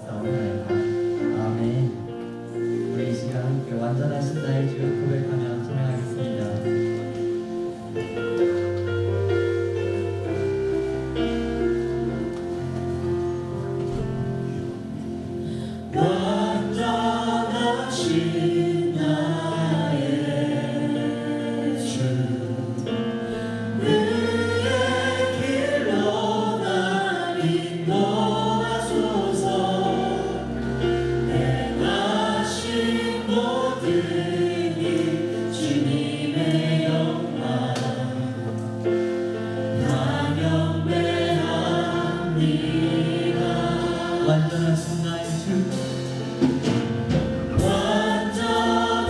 싸움나이다. 아멘. 우리 이 시간 함께 완전하신 나의 주를 고백하며 찬양하겠습니다. 완전하신 나의 주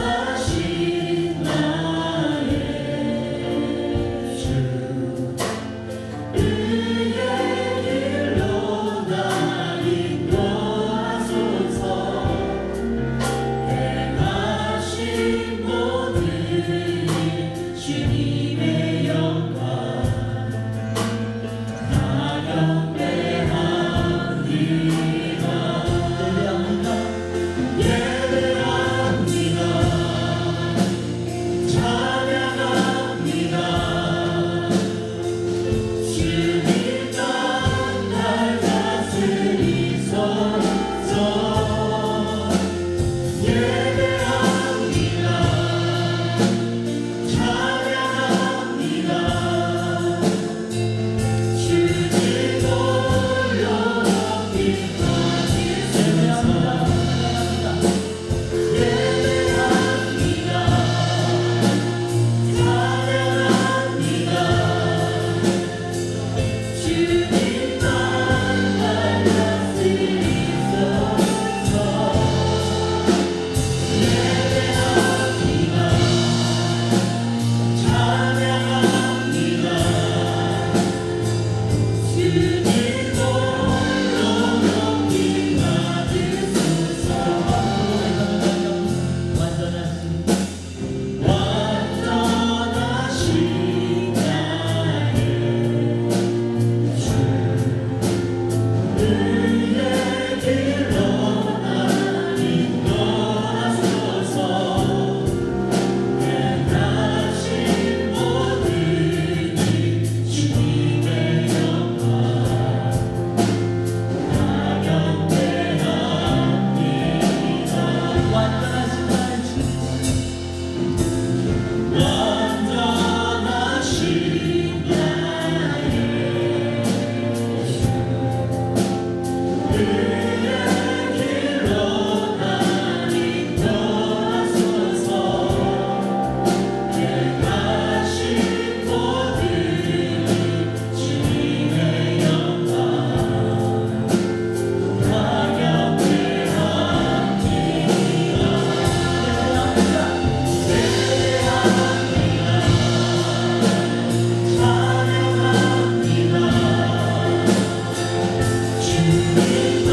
완전하신 나의 주 그의 길로 나 인도하소서 행하신 모든 일 주님의 영광 다 경배합니다. 예배합니다. 찬양합니다. 주님 날 다스리소서. 예배합니다. 찬양합니다. 주님 홀로 찬양합니다. 주님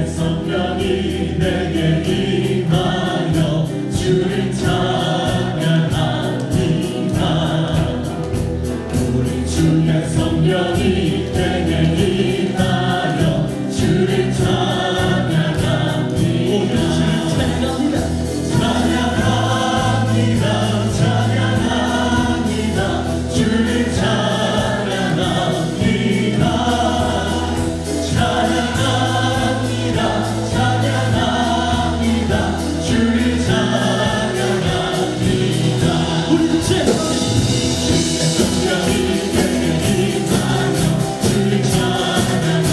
성령이 내게 임하여 주를 찬양합니다. 우리 주의 성령이 내게 임하여 주를 찬양합니다. 찬양합니다. 찬양합니다. 주를 찬양합니다. 찬양합니다. 찬양합니다. 주를 찬양합니다. 우리 주의 성령이 내게 임하여 주를 찬양합니다.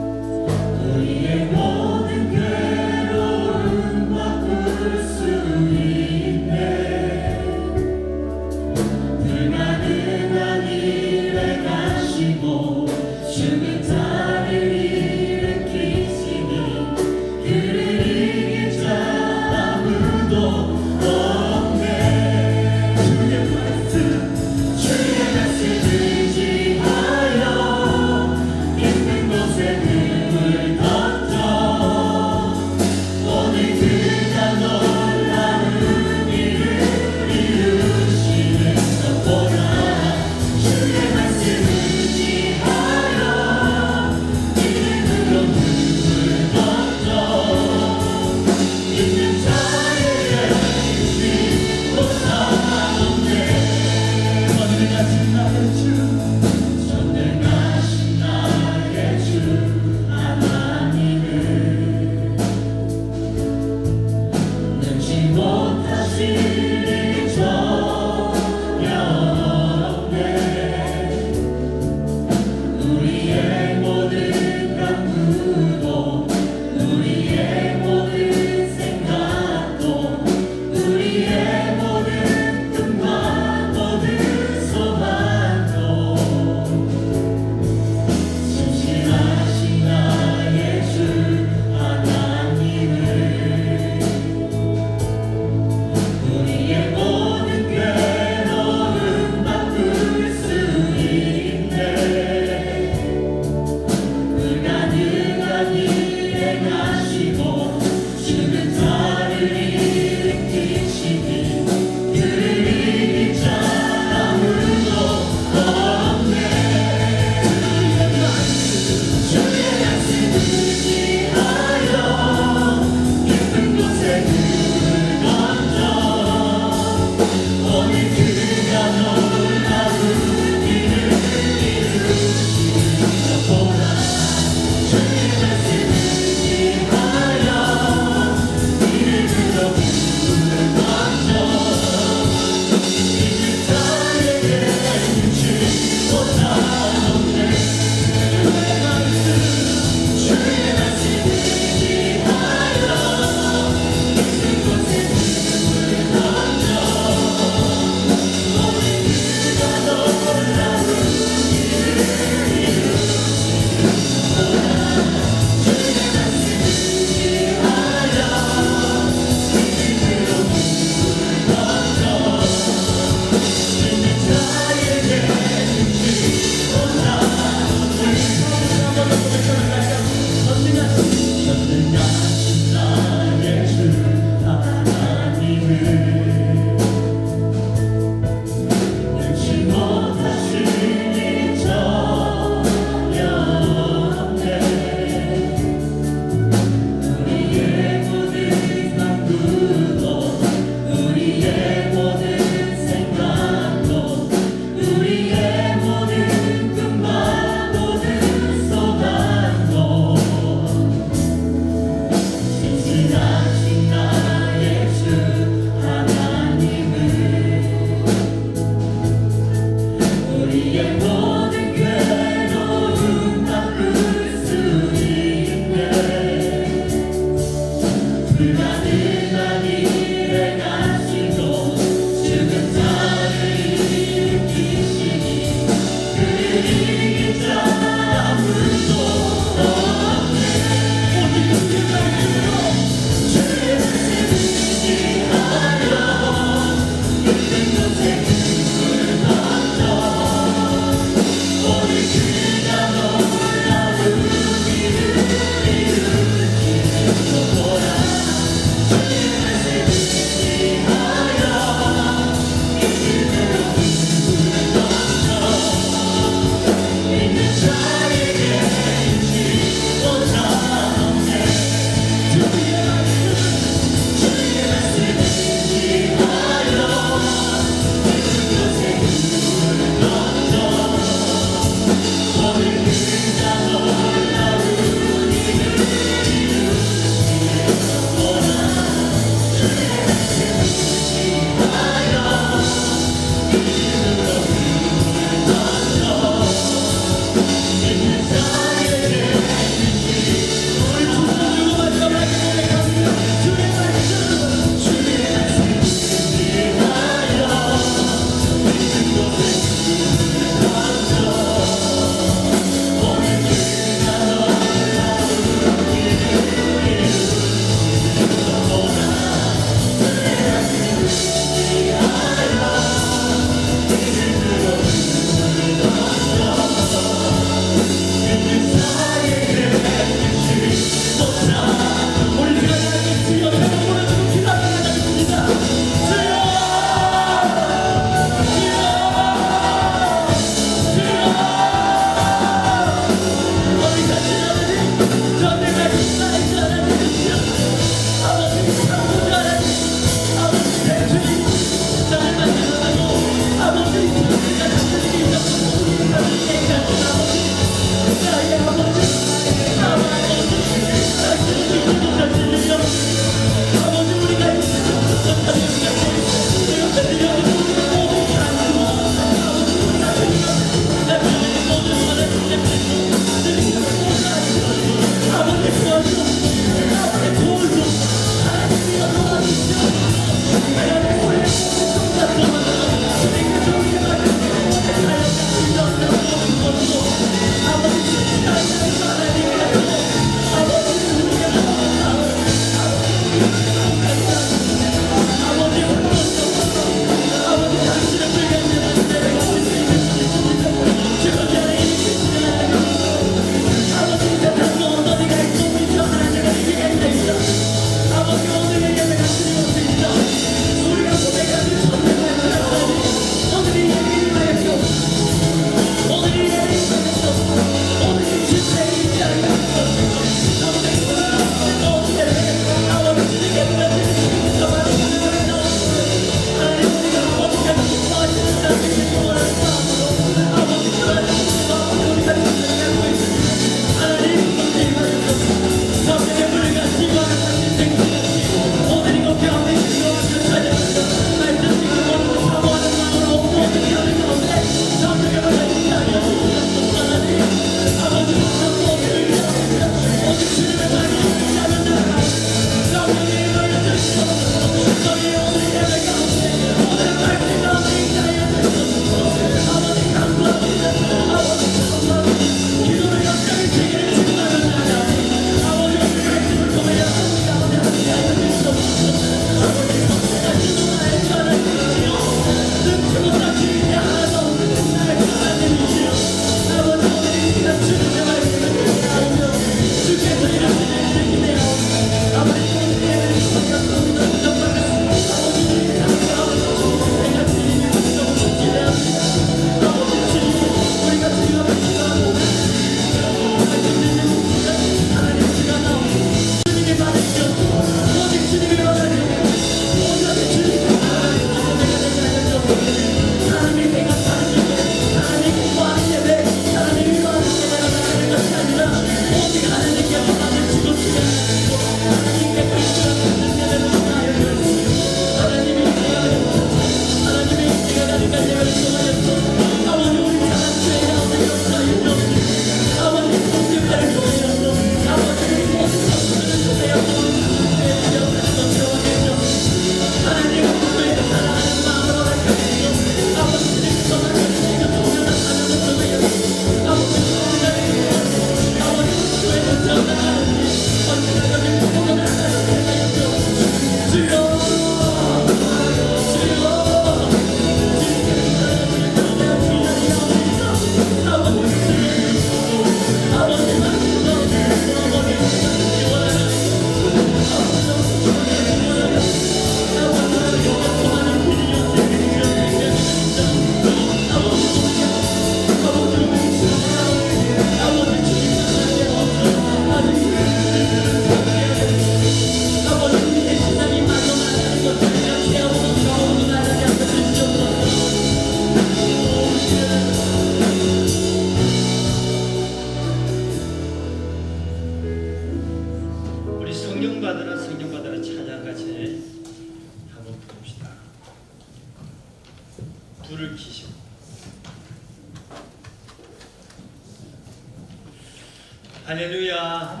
할렐루야.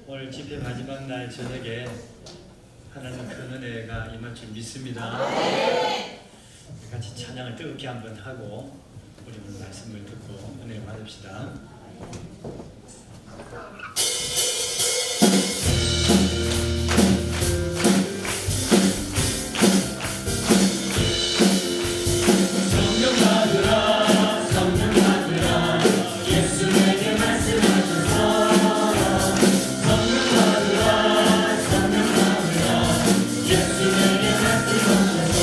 오늘 집회 마지막 날 저녁에 하나님 큰 은혜가 임할 줄 믿습니다. 같이 찬양을 뜨겁게 한번 하고 우리 오늘 말씀을 듣고 은혜 받읍시다. 성령 받으라 성령 받으라 예수에게 말씀하셔서 성령 받으라 성령 받으라 예수에게 말씀하셔서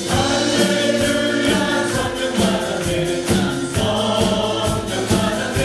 할렐루야 성령 받았네 난 성령 받았네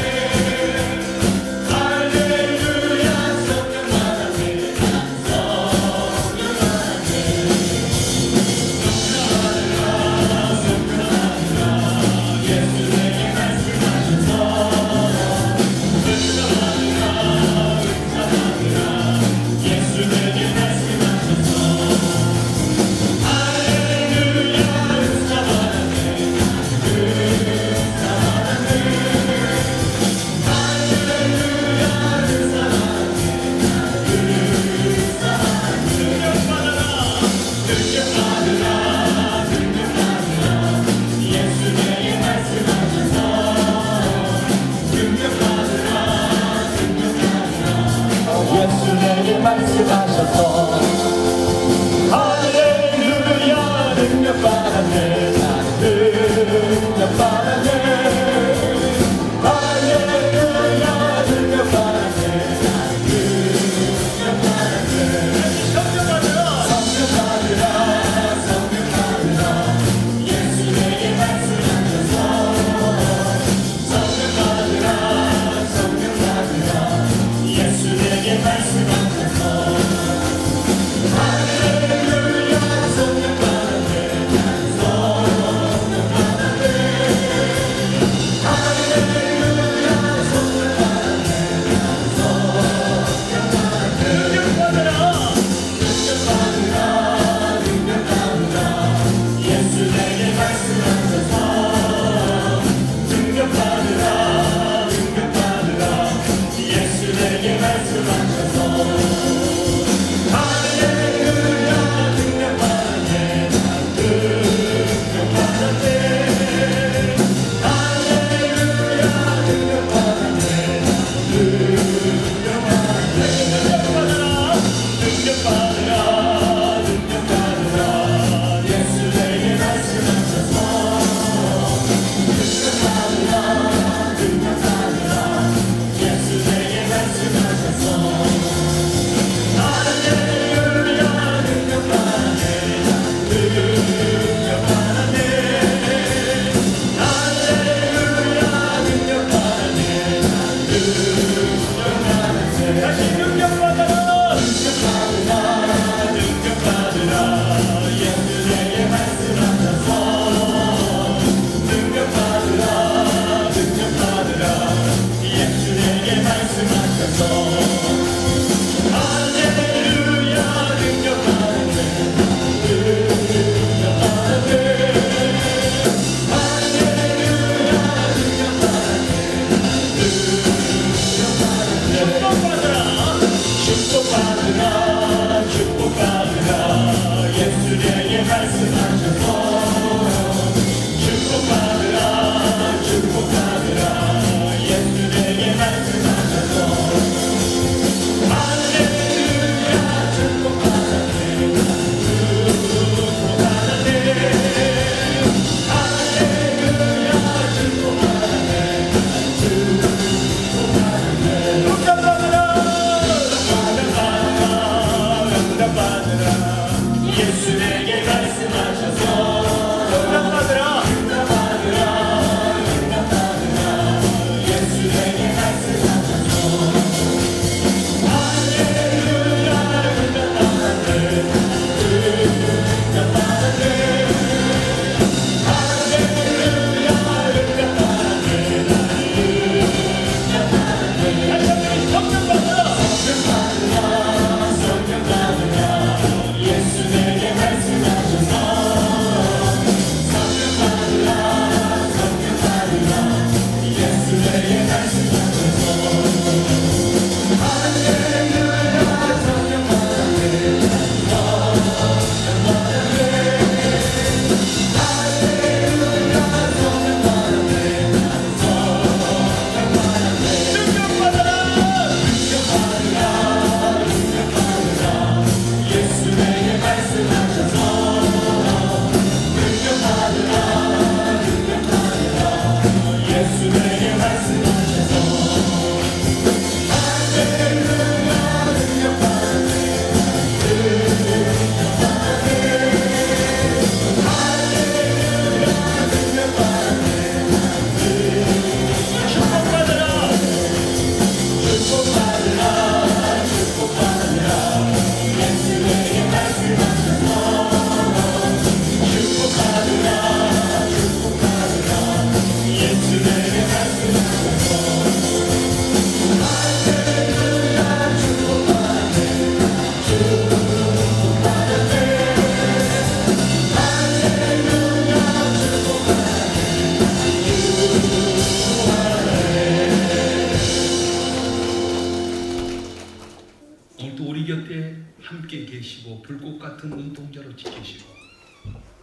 불꽃 같은 눈동자로 지키시고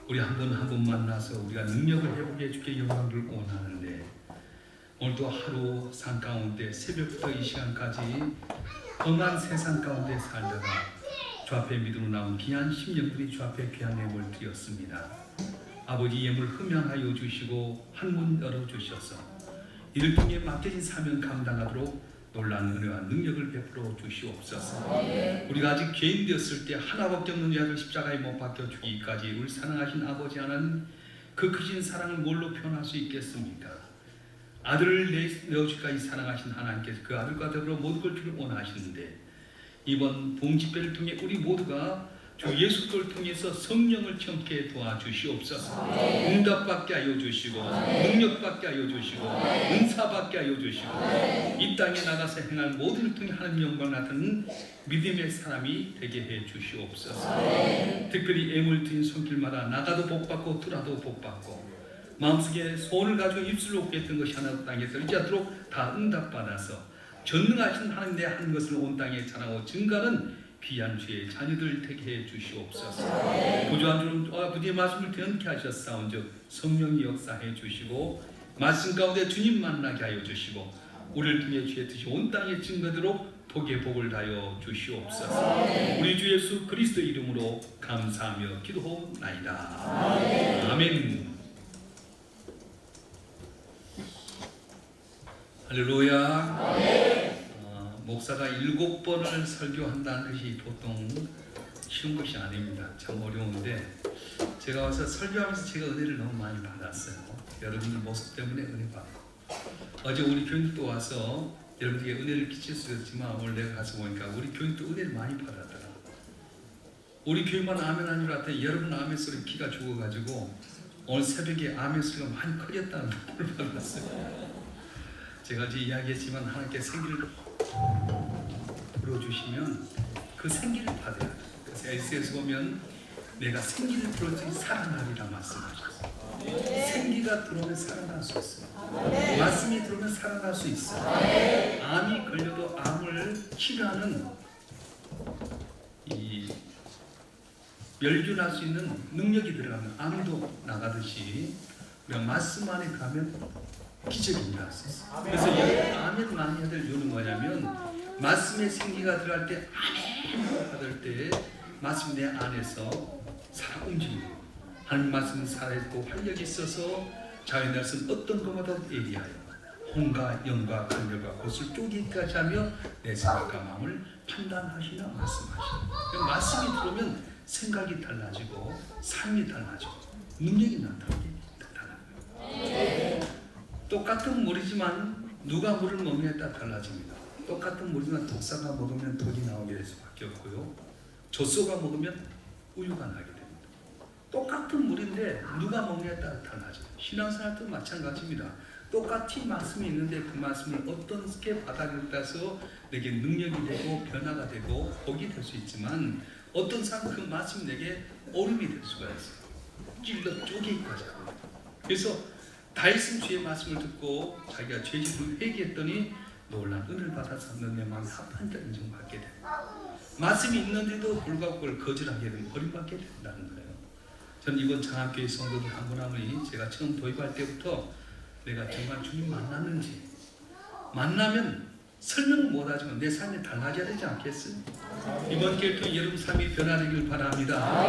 우리 한 분 한 분 만나서 우리가 능력을 회복해 주게 영광을 원하는데 오늘도 하루 산 가운데 새벽부터 이 시간까지 험한 세상 가운데 살다가 주 앞에 믿음으로 나온 귀한 심령들이 주 앞에 귀한 예물을 드렸습니다. 아버지 예물 흠양하여 주시고 한문 열어주셔서 이를 통해 맡겨진 사명 감당하도록 놀라운 은혜와 능력을 베풀어 주시옵소서. 우리가 아직 죄인 되었을 때 하나밖에 없는 자를 십자가에 못 박혀 죽이기까지 우리 사랑하신 아버지 하나님 그 크신 사랑을 뭘로 표현할 수 있겠습니까? 아들을 내어주기까지 사랑하신 하나님께서 그 아들과 더불어 모든 걸 주를 원하시는데 이번 봉집회를 통해 우리 모두가 주 예수 그리스도를 통해서 성령을 체험케 도와주시옵소서. 응답받게 하여 주시고 능력받게 하여 주시고 은사받게 하여 주시고 이 땅에 나가서 행할 모든 을 통해 하나님 영광을 나타내는 믿음의 사람이 되게 해 주시옵소서. 특별히 애물 드린 손길마다 나가도 복받고 들어도 복받고 마음속에 소원을 가지고 입술로 뱉은 것이 하나 땅에서 이제 않도록 다 응답받아서 전능하신 하나님 내 한 것을 온 땅에 자랑하고 증가하는 귀한 주의 자녀들 되게 해 주시옵소서. 부조한 주는 아버지의 말씀을 되얹게 하셨사온즉 성령이 역사해 주시고 말씀 가운데 주님 만나게 하여 주시고 우리를 통해 주의 뜻이 온 땅에 증거대로 복의 복을 다여 주시옵소서. 우리 주 예수 그리스도 이름으로 감사하며 기도하옵나이다. 아멘. 할렐루야. 목사가 7번을 설교한다는 것이 보통 쉬운 것이 아닙니다. 참 어려운데 제가 와서 설교하면서 제가 은혜를 너무 많이 받았어요. 여러분들 모습 때문에 은혜 받고 어제 우리 교인들도 와서 여러분에게 은혜를 끼칠 수 있지만 오늘 내가 가서 보니까 우리 교인도 은혜를 많이 받았더라. 우리 교인만 아멘 하는 줄 알았더니 여러분 아멘 소리 기가 죽어가지고 오늘 새벽에 아멘 소리가 많이 커졌다는 걸 받았어요. 제가 어제 이야기했지만 하나님께 생기를 불어주시면 그 생기를 받아야 돼요. 그래서 에스에서 보면 내가 생기를 불어주니 살아나리라 말씀하셨어요. 생기가 들어오면 살아날 수 있어요. 말씀이 들어오면 살아날 수 있어요. 암이 걸려도 암을 치료하는 이 멸균할 수 있는 능력이 들어가면 암도 나가듯이 우리가 말씀 안에 가면 기적이 일어날 수 있어요. 그래서 아멘 많이 해야 될 이유는 뭐냐면 말씀의 생기가 들어갈 때 아멘 받을 때 말씀 내 안에서 살아 움직이고 하나님 말씀은 살아있고 활력이 있어서 자유의 날선 어떤 것마다 예리하여 혼과 영과 관념과 곳을 쪼개기까지 하며 내 생각과 마음을 판단하시나 말씀하시나 말씀이 들어오면 생각이 달라지고 삶이 달라지고 능력이 나타나게 나타나요. 똑같은 물이지만 누가 물을 먹느냐에 따라 달라집니다. 똑같은 물이지만 독사가 먹으면 독이 나오게 될 수밖에 없고요. 젖소가 먹으면 우유가 나게 됩니다. 똑같은 물인데 누가 먹느냐에 따라 달라져요. 신앙생활도 마찬가지입니다. 똑같이 말씀이 있는데 그 말씀을 어떻게 받아들이냐에 따라서 내게 능력이 되고 변화가 되고 복이 될 수 있지만 어떤 사람은 그 말씀이 내게 얼음이 될 수가 있어요. 찔러 쪼개기까지 하고. 그래서 다윗은 주의 말씀을 듣고 자기가 죄짓음을 회개했더니 놀란 은혜를 받아서 너 내 마음에 합한 자 인정받게 된다. 말씀이 있는데도 불구하고 그걸 거절하게 되면 버림받게 된다는 거예요. 저는 이번 장학교회 성도들 한 분 한 분이 제가 처음 도입할 때부터 내가 정말 주님 만났는지 만나면 설명을 못하지만 내 삶이 달라져야 되지 않겠어요? 이번 기회를 통해 여러분 삶이 변화되길 바랍니다.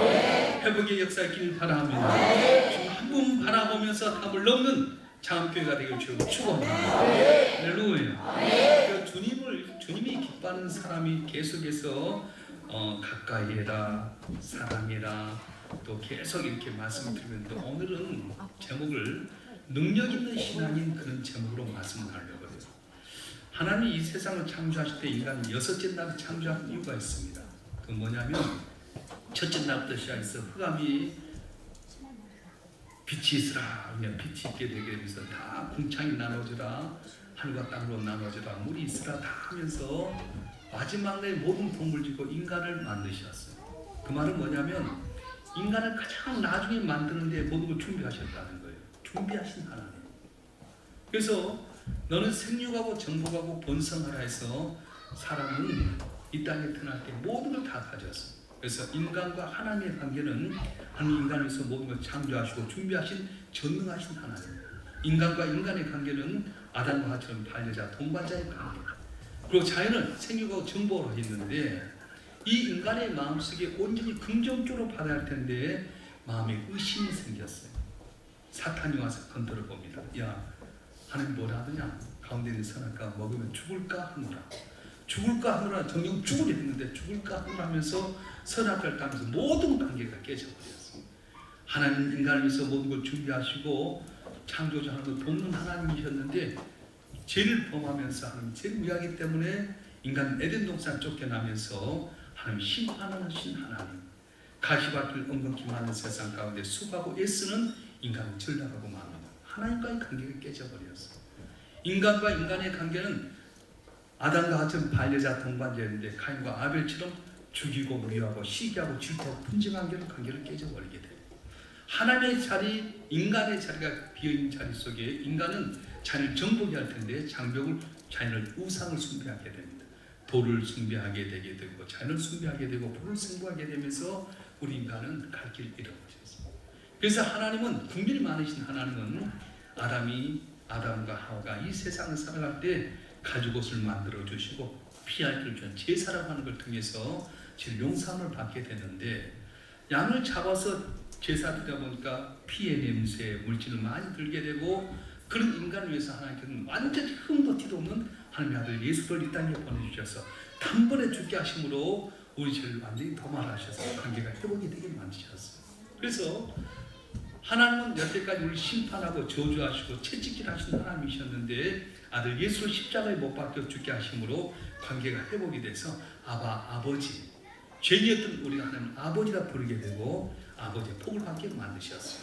회복의 역사 있기를 바랍니다. 한 분 바라보면서 답을 넘는 장학교회가 되길 주로 축원합니다. 할렐루야. 주님이 기뻐하는 사람이 계속해서 가까이 해라, 사랑해라, 또 계속 이렇게 말씀을 드리는데 오늘은 제목을 능력 있는 신앙인 그런 제목으로 말씀을 하려고 해요. 하나님이 이 세상을 창조하실 때 인간은 6째 날 창조한 이유가 있습니다. 그 뭐냐면 첫째 날부터 시작해서 흑암이 빛이 있으라 하면 빛이 있게 되게 되면서 다 궁창이 나눠지라 하늘과 땅으로 나눠지라 물이 있으라 다 하면서 마지막 날 모든 동물지고 인간을 만드셨어요. 그 말은 뭐냐면 인간을 가장 나중에 만드는데 모든 걸 준비하셨다는 거예요. 준비하신 하나님. 그래서 너는 생육하고 정복하고 번성하라 해서 사람은 이 땅에 태어날 때 모든 걸 다 가졌어. 그래서 인간과 하나님의 관계는 하나님 인간에서 모든 걸 창조하시고 준비하신 전능하신 하나님. 인간과 인간의 관계는 아담과 하와처럼 반려자, 동반자의 관계. 그리고 자연은 생육하고 정보로 했는데 이 인간의 마음속에 온전히 긍정적으로 받아야 할 텐데 마음에 의심이 생겼어요. 사탄이 와서 건드려 봅니다. 야, 하나님 뭐라 하더냐? 가운데 있는 선악과 먹으면 죽을까 하노라. 죽을까 하노라. 정녕 죽으려 했는데 죽을까 하노라 하면서 선악과를 따면서 모든 관계가 깨져버렸어요. 하나님 인간을 위해서 모든 걸 준비하시고 창조주 하나님 돕는 하나님이셨는데 죄를 범하면서 하나님 죄를 위하기 때문에 인간 에덴 동산 쫓겨나면서 하나님 심판하신 하나님, 가시밭길 엉겅퀴 많은 세상 가운데 수고하고 애쓰는 인간을 전락하고 맙니다. 하나님과의 관계가 깨져버렸어요. 인간과 인간의 관계는 아담과 하와처럼 반려자 동반자였는데 가인과 아벨처럼 죽이고 미워하고 시기하고 질투하고 분쟁하는 관계를 깨져버리게 돼요. 하나님의 자리, 인간의 자리가 비어있는 자리 속에 인간은 자연을 정복해야 할 텐데 자연을 우상을 숭배하게 됩니다. 돌을 숭배하게 되게 되고 자연을 숭배하게 되고 불을 숭배하게 되면서 우리 인간은 갈 길을 잃어버렸습니다. 그래서 하나님은 국민이 많으신 하나님은 아담과 하와가 이 세상을 살아갈 때 가죽옷을 만들어 주시고 피할 길을 주는 제사라고 하는 걸 통해서 지금 용서함을 받게 되는데 양을 잡아서 제사 드리다 보니까 피의 냄새, 물질을 많이 들게 되고 그런 인간을 위해서 하나님께서는 완전히 흠도 티도 없는 하나님의 아들 예수를 이 땅에 보내주셔서 단번에 죽게 하심으로 우리 죄를 완전히 도말하셔서 관계가 회복이 되게 만드셨어요. 그래서 하나님은 여태까지 우리를 심판하고 저주하시고 채찍질 하시는 하나님이셨는데 아들 예수를 십자가에 못 박혀 죽게 하심으로 관계가 회복이 돼서 아버지 죄인이었던 우리가 하나님 아버지라 부르게 되고 아버지의 복을 받게 만드셨어요.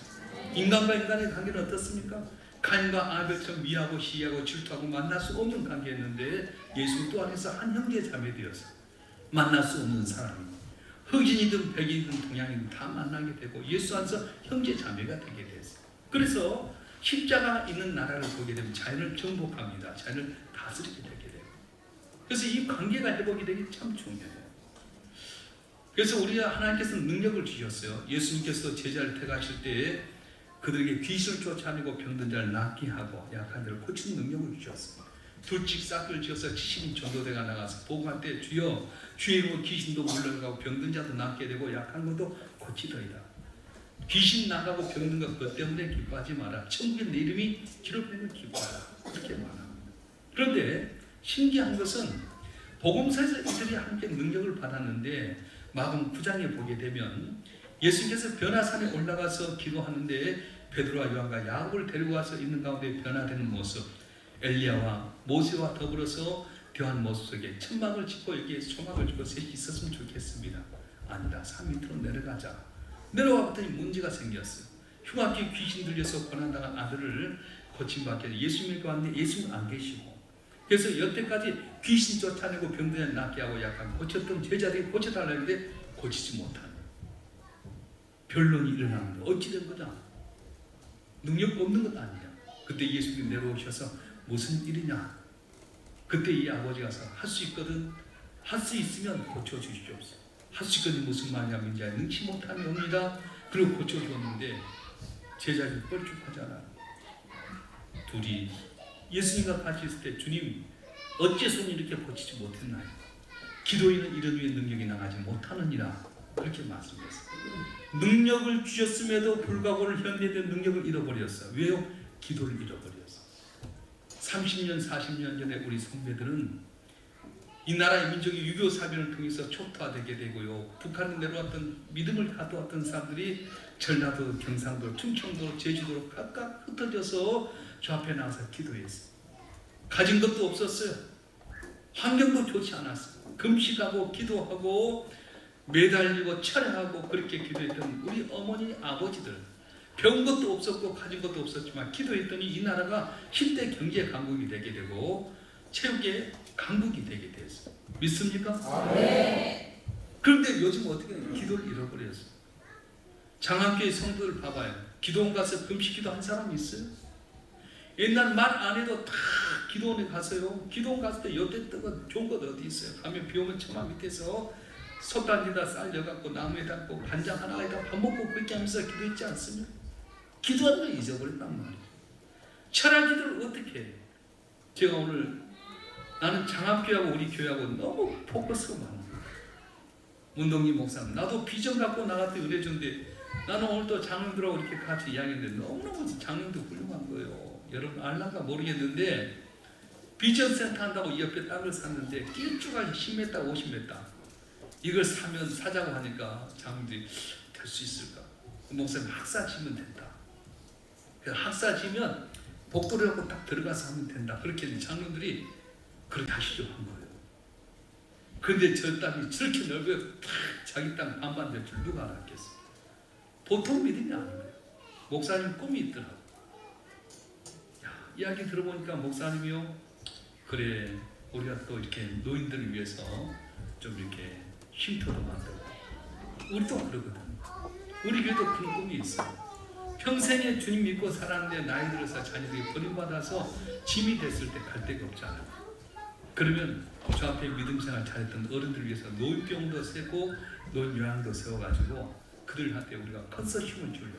인간과 인간의 관계는 어떻습니까? 가인과 아벨처럼 미하고 시기하고 질투하고 만날 수 없는 관계였는데 예수 또 안에서 한 형제 자매 되어서 만날 수 없는 사람이 흑인이든 백인이든 동양이든 다 만나게 되고 예수 안에서 형제 자매가 되게 됐어요. 그래서 십자가 있는 나라를 보게 되면 자연을 정복합니다. 자연을 다스리게 되게 돼요. 그래서 이 관계가 회복이 되기 참 중요해요. 그래서 우리가 하나님께서는 능력을 주셨어요. 예수님께서 제자를 택하실 때 그들에게 귀신을 쫓아내고 병든 자를 낫게 하고 약한 자를 고치는 능력을 주셨어요. 둘씩 싹을 지어서 70인 전도대가 나가서 보고할 때 주여 주의 이름으로 귀신도 물러가고 병든 자도 낫게 되고 약한 것도 고치더이다. 귀신 나가고 병든 것 그것 때문에 기뻐하지 마라. 천국에 내 이름이 기록되면 기뻐하라. 그렇게 말합니다. 그런데 신기한 것은 복음서에서 이들이 함께 능력을 받았는데 마가복음 9장에 보게 되면 예수님께서 변화산에 올라가서 기도하는데 베드로와 요한과 야곱을 데리고 와서 있는 가운데 변화되는 모습, 엘리야와 모세와 더불어서 대한 모습 속에 천막을 짓고 여기에 초막을 짓고 셋이 있었으면 좋겠습니다. 아니다. 산 밑으로 내려가자. 내려와 봤더니 문제가 생겼어요. 흉악기 귀신 들려서 고난당한 아들을 고침받게 해서 예수님께 왔는데 예수님 안 계시고 그래서 여태까지 귀신 쫓아내고 병든 자 낫게 하고 약간 고쳤던 제자들이 고쳐달라고 했는데 고치지 못하는 변론이 일어나는데 어찌 된 거다? 능력 없는 것 아니냐? 그때 예수님이 내려오셔서 무슨 일이냐? 그때 이 아버지가 할 수 있거든 할 수 있으면 고쳐주시옵소서. 할 수 있거든 무슨 말이냐면 이제 능치 못함이 옵니다. 그리고 고쳐주었는데 제자들이 뻘쭘하잖아. 둘이 예수님과 같이 있을 때 주님 어째서 이렇게 고치지 못했나요? 기도인은 이런 위에 능력이 나가지 못하느니라 그렇게 말씀했어요. 능력을 주셨음에도 불구하고 현대된 능력을 잃어버렸어. 왜요? 기도를 잃어버렸어. 30년 40년 전에 우리 선배들은 이 나라의 민족이 6.25 사변을 통해서 초토화되게 되고요. 북한에 내려왔던 믿음을 가져왔던 사람들이 전라도, 경상도, 충청도, 제주도로 각각 흩어져서 저 앞에 나와서 기도했어요. 가진 것도 없었어요. 환경도 좋지 않았어요. 금식하고 기도하고 매달리고 철회하고 그렇게 기도했던 우리 어머니 아버지들 배운 것도 없었고 가진 것도 없었지만 기도했더니 이 나라가 10대 경제 강국이 되게 되고 체육의 강국이 되게 됐어요. 믿습니까? 네. 그런데 요즘 어떻게 기도를 잃어버렸어요. 장학교의 성도들 봐봐요. 기도원 가서 금식기도 한 사람이 있어요? 옛날 말 안 해도 다 기도원에 가서요. 기도원 갔을 때 여태 뜨거 좋은 것 어디 있어요? 가면 비 오면 천막 밑에서 솥단지다 쌀려갖고 나무에 담고 간장 하나에다 밥 먹고 그렇게 하면서 기도했지 않습니까? 기도하는 걸 잊어버렸단 말이에요. 철학기도를 어떻게 해요? 제가 오늘 나는 장합교회하고 우리 교회하고 너무 포커스가 많아요. 문동기 목사님, 나도 비전 갖고 나갔더니 은혜주인데 나는 오늘 또 장로들하고 이렇게 같이 이야기했는데 너무너무 장로도 훌륭한 거예요. 여러분 알란가 모르겠는데 비전 센터 한다고 옆에 땅을 샀는데 길쭉하게 10m, 50m 이걸 사자고 하니까 장로들이 될 수 있을까? 목사님 학사 지면 된다. 학사 지면 복도를 갖고 딱 들어가서 하면 된다. 그렇게 장로들이 그렇게 하시죠 한 거예요. 근데 저 땅이 저렇게 넓어요. 탁 자기 땅 반반 될 줄 누가 알았겠어. 보통 믿음이 아니에요. 목사님 꿈이 있더라고. 야, 이야기 들어보니까 목사님이요. 그래 우리가 또 이렇게 노인들을 위해서 좀 이렇게 쉼터도 만들고 우리도 그러거든. 우리 교회도 그런 꿈이 있어요. 평생에 주님 믿고 살았는데 나이 들어서 자녀들이 버림받아서 짐이 됐을 때 갈 데가 없잖아요. 그러면 저 앞에 믿음 생활 잘했던 어른들을 위해서 노인병도 세고 노인 요양도 세워가지고 그들한테 우리가 컨소시엄을 주려고.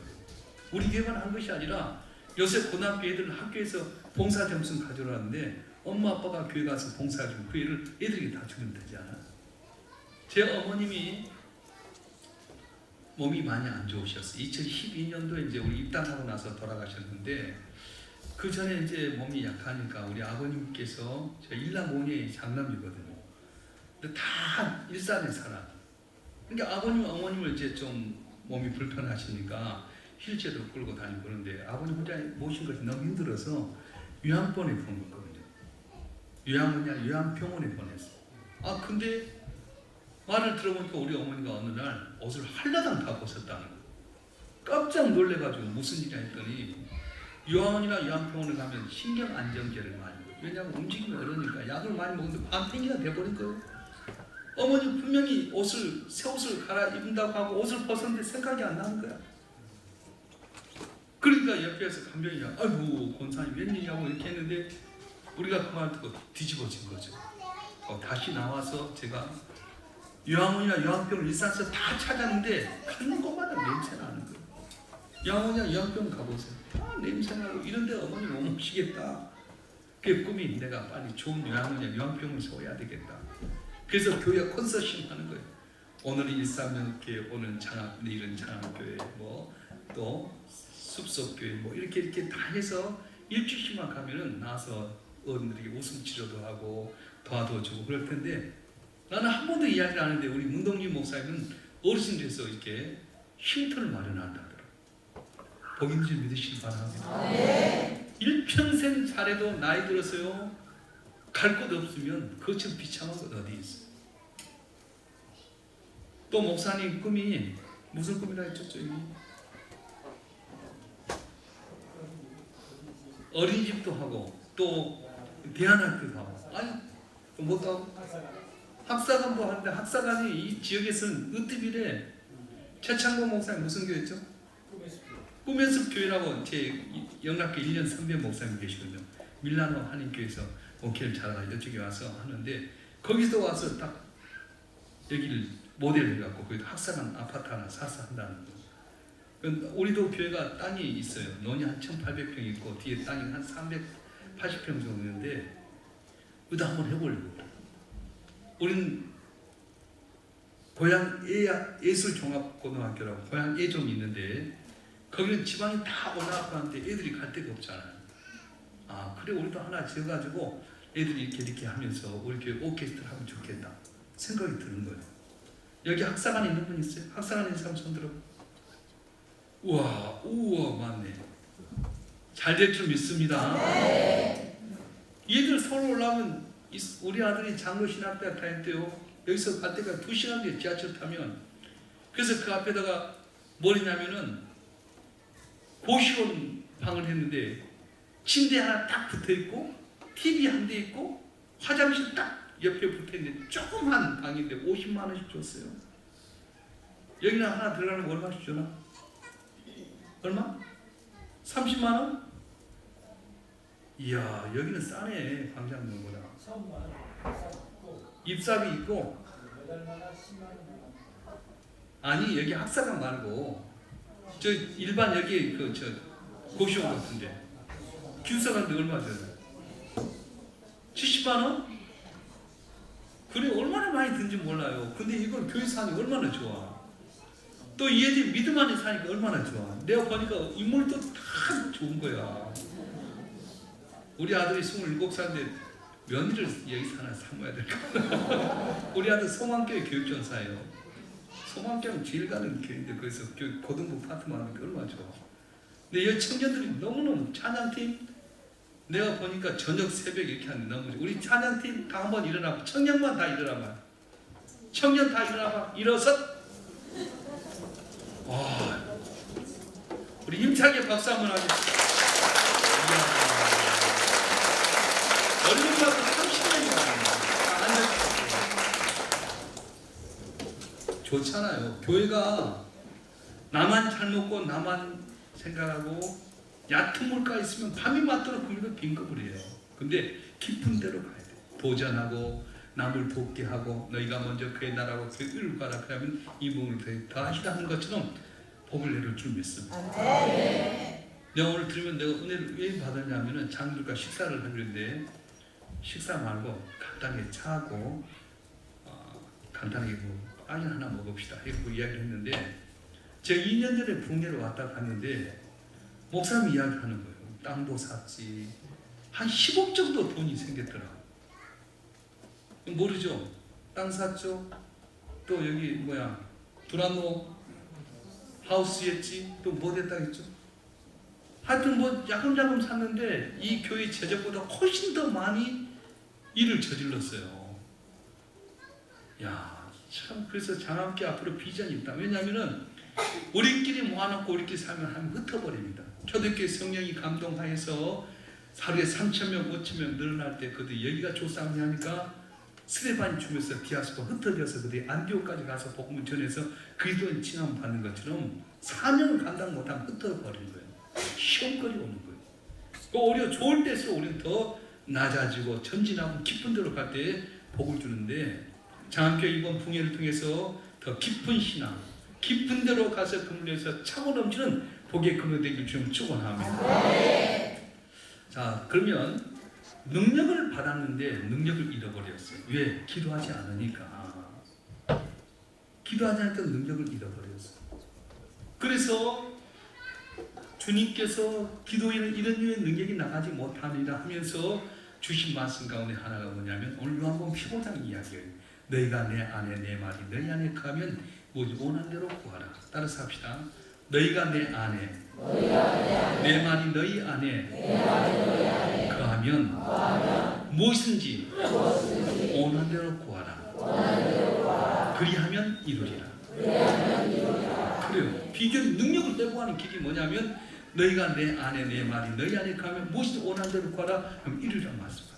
우리 교회만 한 것이 아니라 요새 고등학교 애들은 학교에서 봉사 점수 가져오라는데 엄마 아빠가 교회 가서 봉사해주면 그 애를 애들에게 다 주면 되지 않아? 제 어머님이 몸이 많이 안 좋으셨어요. 2012년도에 이제 우리 입당하고 나서 돌아가셨는데 그 전에 이제 몸이 약하니까 우리 아버님께서 제가 일남오녀의 장남이거든요. 근데 다 일산에 살아. 그러니까 아버님, 어머님을 이제 좀 몸이 불편하시니까 휠체어도 끌고 다니고 그러는데 아버님 혼자 모신 것이 너무 힘들어서 요양병원에 보냈거든요. 요양병원에 보냈어. 아 근데 말을 들어보니까 우리 어머니가 어느 날 옷을 한라당 다 벗었다는 거예요. 깜짝 놀래가지고 무슨 일이냐 했더니 요양원이나 요양병원을 가면 신경안정제를 많이 먹어요. 왜냐하면 움직임이 어려우니까 약을 많이 먹는데 밤탱이가 돼버린 거예요. 어머니 분명히 새 옷을 갈아입는다고 하고 옷을 벗었는데 생각이 안 나는 거야. 그러니까 옆에서 간병이야. 아이고 권사님 웬일이냐고 이렇게 했는데 우리가 그 말 듣고 뒤집어진 거죠. 다시 나와서 제가 요양원이나 요양병을 일산에서 다 찾았는데 가는 곳마다 냄새 나는 거예요. 요양원이나 요양병 가보세요. 다 냄새 나고 이런데 어머니 못 모시겠다. 그 꿈이 내가 빨리 좋은 요양원이나 요양병을 세워야 되겠다. 그래서 교회 컨소시엄 하는 거예요. 오늘은 일사명교회, 오늘은 장학, 내일은 장학교회, 또 숲속교회, 이렇게 다 해서 일주일씩만 가면은 나서 어른들에게 웃음 치료도 하고 도와주고 그럴 텐데 나는 한 번도 이야기를 안 하는데 우리 문동기 목사님은 어르신들에서 이렇게 쉼터를 마련한다더라고요. 복인 줄 믿으시기 바랍니다. 네. 일평생 잘해도 나이 들어서요 갈 곳 없으면 그것처럼 비참한 것 어디 있어. 또 목사님 꿈이 무슨 꿈이라 했죠? 저기 어린이집도 하고 또 대안학교도 하고 아니 뭐도 하고 학사관도 하는데 학사관이 이 지역에서는 으뜸이래. 최창곤 목사님 무슨 교회죠? 꿈의 숲 교회라고 제 영락교 1년 3배 목사님 계시거든요. 밀라노 한인교회에서 목회를 잘하고 이쪽에 와서 하는데 거기서 와서 딱 여기를 모델을 해갖고 거기도 학사관 아파트 하나 사서 한다는 거예요. 우리도 교회가 땅이 있어요. 논이 한 1,800평 있고 뒤에 땅이 한 380평 정도 있는데 그것도 한번 해보려고. 우리는 고향 예술종합고등학교라고 고향 예종이 있는데 거기는 지방이 다 올라가는데 애들이 갈 데가 없잖아요. 아 그래 우리도 하나 지어가지고 애들이 이렇게 하면서 우리 교회 오케스트라 하면 좋겠다 생각이 드는 거예요. 여기 학사관에 있는 분 있어요? 학사관에 있는 사람 손 들어. 우와 맞네. 잘 될 줄 믿습니다. 네. 얘들 서울 올라오면 우리 아들이 장로신학대학 다닐 때요 여기서 갈 때가 2시간 뒤에 지하철 타면 그래서 그 앞에다가 뭘 했냐면은 고시원 방을 했는데 침대 하나 딱 붙어있고 TV 한 대 있고 화장실 딱 옆에 붙어있는데 조그만 방인데 50만 원씩 줬어요. 여기는 하나 들어가는 거 얼마씩 주나? 얼마? 30만 원? 이야 여기는 싸네 광장동보다. 입사비 있고 매달마다 10만 원. 아니 여기 학사관 말고 저 일반 여기 그 저 고시원 같은데 기숙사관데 얼마 줘요? 70만 원? 그래 얼마나 많이 든지 몰라요. 근데 이걸 교회에서 하니 얼마나 좋아. 또 이 애들이 믿음 안에 사니까 얼마나 좋아. 내가 보니까 인물도 다 좋은 거야. 우리 아들이 27살인데 며느리를 여기서 하나 삼아야 될까? 우리 아들 성황교회 교육전사예요. 성황교회는 제일 가는 교회인데 거기서 고등부 파트만 하는 게 얼마나 좋아. 근데 이 청년들이 너무너무 찬양팀 내가 보니까 저녁 새벽 이렇게 하는데 너무 좋아. 우리 찬양팀 다 한번 일어나봐. 청년만 다 일어나봐. 청년 다 일어나봐. 일어서 와, 우리 힘차게 박수 한번 하겠습니다. 어른하고 30년이 가는 좋잖아요. 교회가 나만 잘 먹고 나만 생각하고 얕은 물가 있으면 밤이 맞도록 그물도 빈급을 해요. 근데 깊은 데로 가야 돼. 도전하고 남을 돕게 하고 너희가 먼저 그의 나라고 그의 의를 가라. 그러면 이 부분을 더 하시라 하는 것처럼 복을 내릴 줄 믿습니다. 내가 오늘 들으면 내가 은혜를 왜 받았냐면은 장들과 식사를 하는데 식사 말고 간단하게 차고 간단하게 뭐 빵 하나 먹읍시다 이렇게 이야기를 했는데 제가 2년 전에 북내로 왔다 갔는데 목사님 이야기하는 거예요. 땅도 샀지 한 10억 정도 돈이 생겼더라고. 모르죠? 땅 샀죠? 또 여기 뭐야 두란노 하우스였지? 또 뭐 됐다 했죠? 하여튼 뭐 야금야금 샀는데 이 교회 제적보다 훨씬 더 많이 일을 저질렀어요. 야, 참 그래서 장함께 앞으로 비전이 있다. 왜냐하면은 우리끼리 모아놓고 우리끼리 살면 하면 흩어버립니다. 초대교회 성령이 감동하여서 하루에 3,000명, 5,000명 늘어날 때 그들이 여기가 조상이 하니까 스데반이 죽으면서 디아스포 흩어져서 그들이 안디옥까지 가서 복음을 전해서 그리스도인 칭함 받는 것처럼 사명을 감당 못하면 흩어버리는 거예요. 시험거리 오는 거예요. 오히려 좋을 때일수록 우리는 더 낮아지고 전진하고 깊은 데로 갈 때 복을 주는데 장학교 이번 풍예를 통해서 더 깊은 신앙, 깊은 데로 가서 그물에서 차고 넘치는 복의 근원 되길 주님 축원합니다. 자, 그러면 능력을 받았는데 능력을 잃어버렸어요. 왜? 기도하지 않으니까. 기도하지 않으니까 능력을 잃어버렸어요. 그래서 주님께서 기도에는 이런 류의 능력이 나가지 못합니다 하면서 주신 말씀 가운데 하나가 뭐냐면 오늘 요한복음 15장 이야기예요. 너희가 내 안에 내 말이 너희 안에 거하면 뭐지 원한 대로 구하라. 따라서 합시다. 너희가 내 안에 내 말이 너희 안에 거하면 무엇인지 원한 대로 구하라. 그리하면 이루리라. 그래요. 비결이 능력을 떼고 하는 길이 뭐냐면 너희가 내 안에 내 말이 너희 안에 가면 무엇이든 원하는 대로 구하라 하면 이루리라 말씀합니다.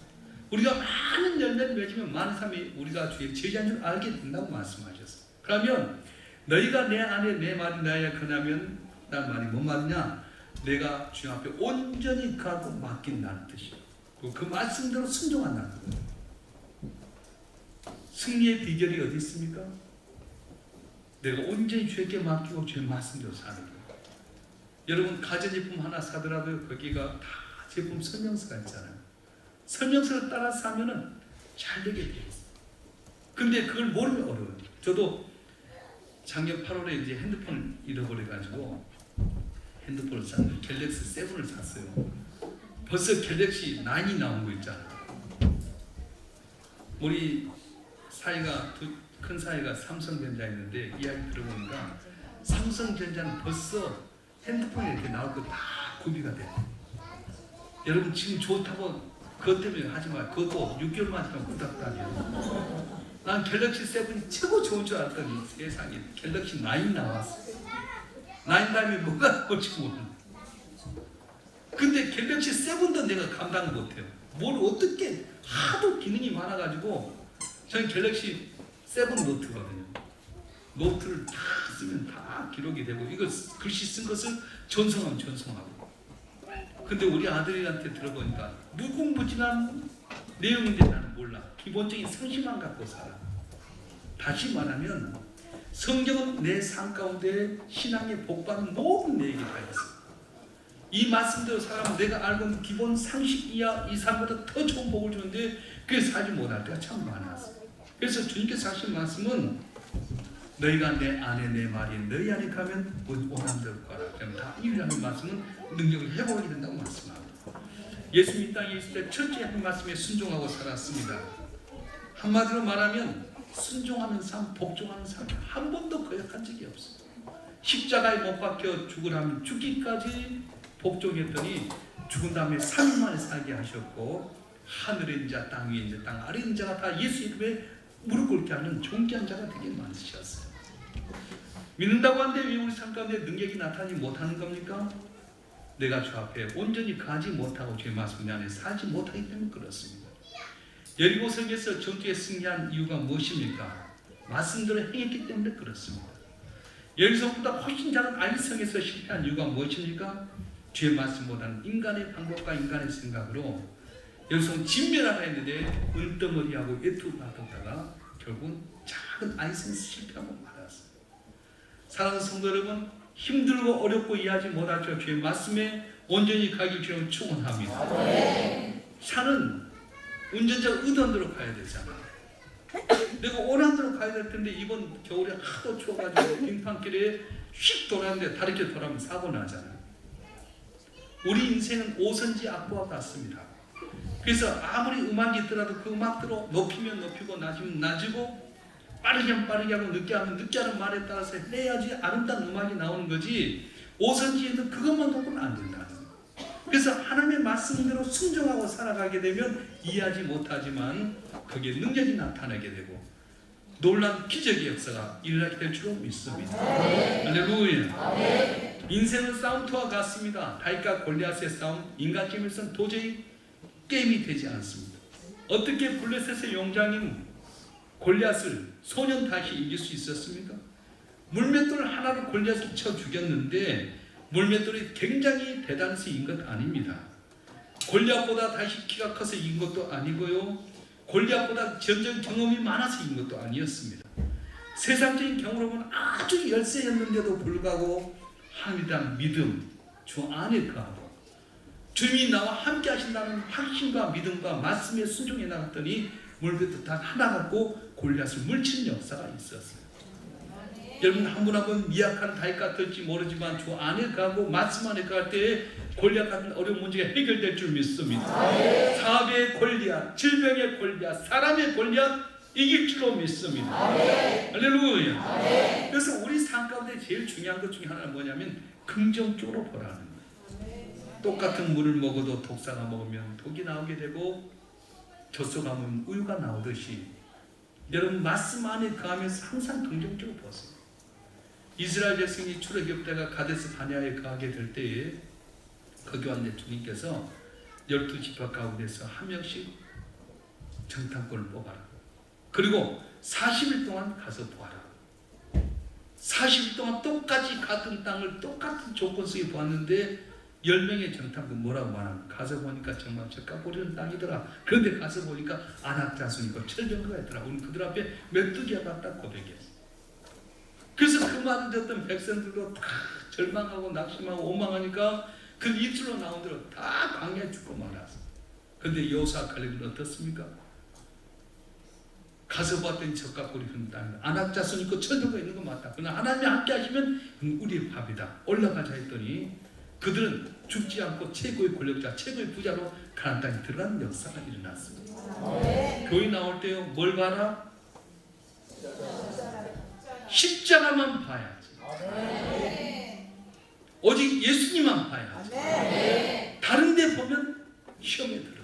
우리가 많은 열매를 맺으면 많은 사람이 우리가 주의 제자인 줄 알게 된다고 말씀하셨어요. 그러면 너희가 내 안에 내 말이 나에 거하면 난 말이 뭔 말이냐? 내가 주님 앞에 온전히 가고 맡긴다는 뜻이에요. 그 말씀대로 순종한다는 거예요. 승리의 비결이 어디 있습니까? 내가 온전히 주에게 맡기고 주의 말씀대로 사는 거예요. 여러분 가전제품 하나 사더라도 거기가 다 제품 설명서가 있잖아요. 설명서를 따라서 하면은 잘 되게 돼 있어요. 근데 그걸 모르면 어려워요. 저도 작년 8월에 이제 핸드폰을 잃어버려가지고 핸드폰을 샀는데 갤럭시 7을 샀어요. 벌써 갤럭시 9이 나온 거 있잖아요. 우리 사이가 큰 사이가 삼성전자였는데 이야기 들어보니까 삼성전자는 벌써 핸드폰이 이렇게 나올 거 다 구비가 돼. 여러분 지금 좋다고 그것 때문에 하지 마. 그것도 6개월만 지나면 구닥다리야. 난 갤럭시 7이 최고 좋은 줄 알았더니 세상에 갤럭시 9 나왔어. 9 다음에 뭐가 나올지 몰라. 근데 갤럭시 7도 내가 감당을 못해요. 뭘 어떻게 하도 기능이 많아가지고 저는 갤럭시 7 노트거든요. 노트를 다 쓰면 다 기록이 되고 이거 글씨 쓴 것을 전송하면 전송하고. 근데 우리 아들한테 들어보니까 무궁무진한 내용인데 나는 몰라. 기본적인 상식만 갖고 살아. 다시 말하면 성경은 내 삶 가운데 신앙의 복받은 모든 내 얘기가 있어. 이 말씀대로 살아가면 내가 알고 있는 기본 상식 이하 이 삶보다 더 좋은 복을 주는데 그게 살지 못할 때가 참 많았어. 그래서 주님께서 하신 말씀은 너희가 내 안에 내 말이 너희 안에 가면 원함대로 가라. 그럼 다 이유라는 말씀은 능력을 회복하게 된다고 말씀합니다. 예수님 이 땅에 있을 때 첫째 한 말씀에 순종하고 살았습니다. 한마디로 말하면 순종하는 삶, 복종하는 삶 한 번도 거역한 적이 없어요. 십자가에 못 박혀 죽으라면 죽기까지 복종했더니 죽은 다음에 3일 만에 살게 하셨고 하늘의 인자, 땅 위의 인자, 땅 아래의 인자가 다 예수 이름에 무릎 꿇게 하는 존귀한 자가 되게 만드셨어요. 믿는다고 하는데 왜 우리 삶 가운데 능력이 나타나지 못하는 겁니까? 내가 주 앞에 온전히 가지 못하고 주의 말씀 안에 살지 못하기 때문에 그렇습니다. 여리고성에서 전투에 승리한 이유가 무엇입니까? 말씀대로 행했기 때문에 그렇습니다. 여리고성보다 훨씬 작은 아이성에서 실패한 이유가 무엇입니까? 주의 말씀보다는 인간의 방법과 인간의 생각으로 여기서 진멸하라 했는데 은덩어리하고 애투받았다가 결국은 작은 아이성에서 실패하고 말았어요. 사랑하는 성도 여러분, 힘들고 어렵고 이해하지 못할 줄 주의 말씀에 온전히 가기 주를 축원합니다. 산은 운전자가 의도한 대로 가야 되잖아. 내가 원하는 대로 가야 될 텐데 이번 겨울에 하도 추워가지고 빙판길에 휙 돌았는데 다른 길 돌아오면 사고 나잖아요. 우리 인생은 오선지 악보와 같습니다. 그래서 아무리 음악이 있더라도 그 음악대로 높이면 높이고 낮으면 낮이고 빠르게 하면 빠르게 하고 늦게 하면 늦게 하는 말에 따라서 해야지 아름다운 음악이 나오는 거지 오선지에는 그것만 놓고는 안 된다는 거예요. 그래서 하나님의 말씀대로 순종하고 살아가게 되면 이해하지 못하지만 거기에 능력이 나타나게 되고 놀라운 기적의 역사가 일어나게 될 줄로 믿습니다. 할렐루야. 인생은 싸움터와 같습니다. 다윗과 골리앗의 싸움, 인간적으로는 도저히 게임이 되지 않습니다. 어떻게 블레셋의 용장인 골리앗을 소년 다시 이길 수 있었습니까? 물맷돌 하나로 골리앗을 쳐 죽였는데 물맷돌이 굉장히 대단해서 이긴 것 아닙니다. 골리앗보다 다시 키가 커서 이긴 것도 아니고요. 골리앗보다 전쟁 경험이 많아서 이긴 것도 아니었습니다. 세상적인 경우로 보면 아주 열세였는데도 불구하고 하나님에 대한 믿음, 주 안에 거하고 주님이 나와 함께 하신다는 확신과 믿음과 말씀에 순종해 나갔더니 물맷돌 단 하나 갖고 골리앗을 물친 역사가 있었어요. 여러분 한 분 한 분 미약한 다윗 같을지 모르지만 주 안에 가고 말씀 안에 갈 때에 골리앗 같은 어려운 문제가 해결될 줄 믿습니다. 사업의 골리앗, 질병의 골리앗, 사람의 골리앗 이길 줄로 믿습니다. 할렐루야. 그래서 우리 삶 가운데 제일 중요한 것 중에 하나는 뭐냐면 긍정적으로 보라는 거예요. 똑같은 물을 먹어도 독사가 먹으면 독이 나오게 되고 젖소가 먹으면 우유가 나오듯이 여러분 말씀 안에 거하면서 항상 긍정적으로 보세요. 이스라엘 백성이 출애굽다가 가데스 바네아에 거하게 될 때에 거기 왔는데 주님께서 12지파 가운데서 한 명씩 정탐꾼을 뽑아라. 그리고 40일 동안 가서 보아라. 40일 동안 똑같이 같은 땅을 똑같은 조건 속에 보았는데 10명의 정탐꾼 뭐라고 말하면 가서 보니까 정말 젖가 뿌리는 땅이더라. 그런데 가서 보니까 안악자손 있고 철병거가 있더라. 우리 그들 앞에 메뚜기가 딱 고백했어. 그래서 그 말을 듣던 백성들도 다 절망하고 낙심하고 원망하니까 그 입술로 나온 대로 다 광야에 죽고 말았어. 그런데 여호수아 갈렙은 어떻습니까? 가서 봤더니 젖가 뿌리는 땅, 안악자손 있고 철병거 있는 거 맞다. 그러나 하나님이 함께 하시면 우리의 밥이다. 올라가자 했더니 그들은 죽지 않고 최고의 권력자, 최고의 부자로 가나안 땅에 들어가는 역사가 일어났습니다. 교회 나올 때요, 뭘 봐라? 십자가만 봐야지. 오직 예수님만 봐야지. 다른 데 보면 시험에 들어요.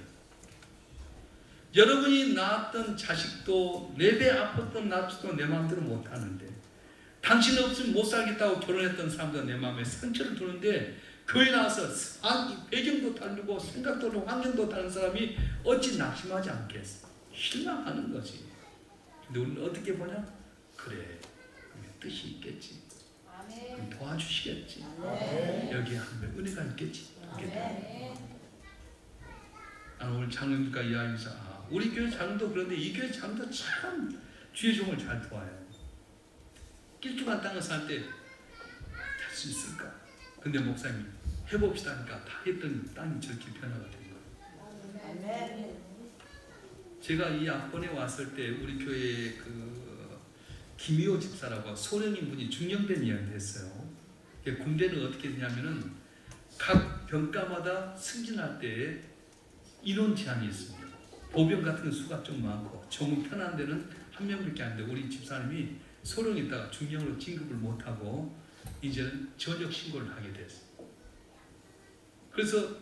여러분이 낳았던 자식도 4배 아팠던 낳지도 내 마음대로 못하는데 당신 없으면 못 살겠다고 결혼했던 사람도 내 마음에 상처를 두는데 교회 나와서 배경도 다르고 생각도 다르고 환경도 다른 사람이 어찌 낙심하지 않겠어? 실망하는 거지. 근데 우리는 어떻게 보냐? 그래, 뜻이 있겠지. 도와주시겠지. 여기에 하나님의 은혜가 있겠지. 나는 오늘 장로님과 이야기해서 우리 교회 장로도 그런데 이 교회 장로도 참 주의 종을 잘 도와요. 길쭉한 땅을 살 때 될 수 있을까? 근데 목사님이 해봅시다 하니까 다 했더니 땅이 저렇게 변화가 된 거예요. 제가 이 앞번에 왔을 때 우리 교회에 그 김희호 집사라고 소령인 분이 중령된 이야기를 했어요. 군대는 어떻게 되냐면은 각 병가마다 승진할 때 인원 제한이 있습니다. 보병 같은 수가 좀 많고 정무 편한 데는 한 명밖에 안 돼. 우리 집사님이 소령에 있다가 중령으로 진급을 못하고 이제는 전역 신고를 하게 됐어요. 그래서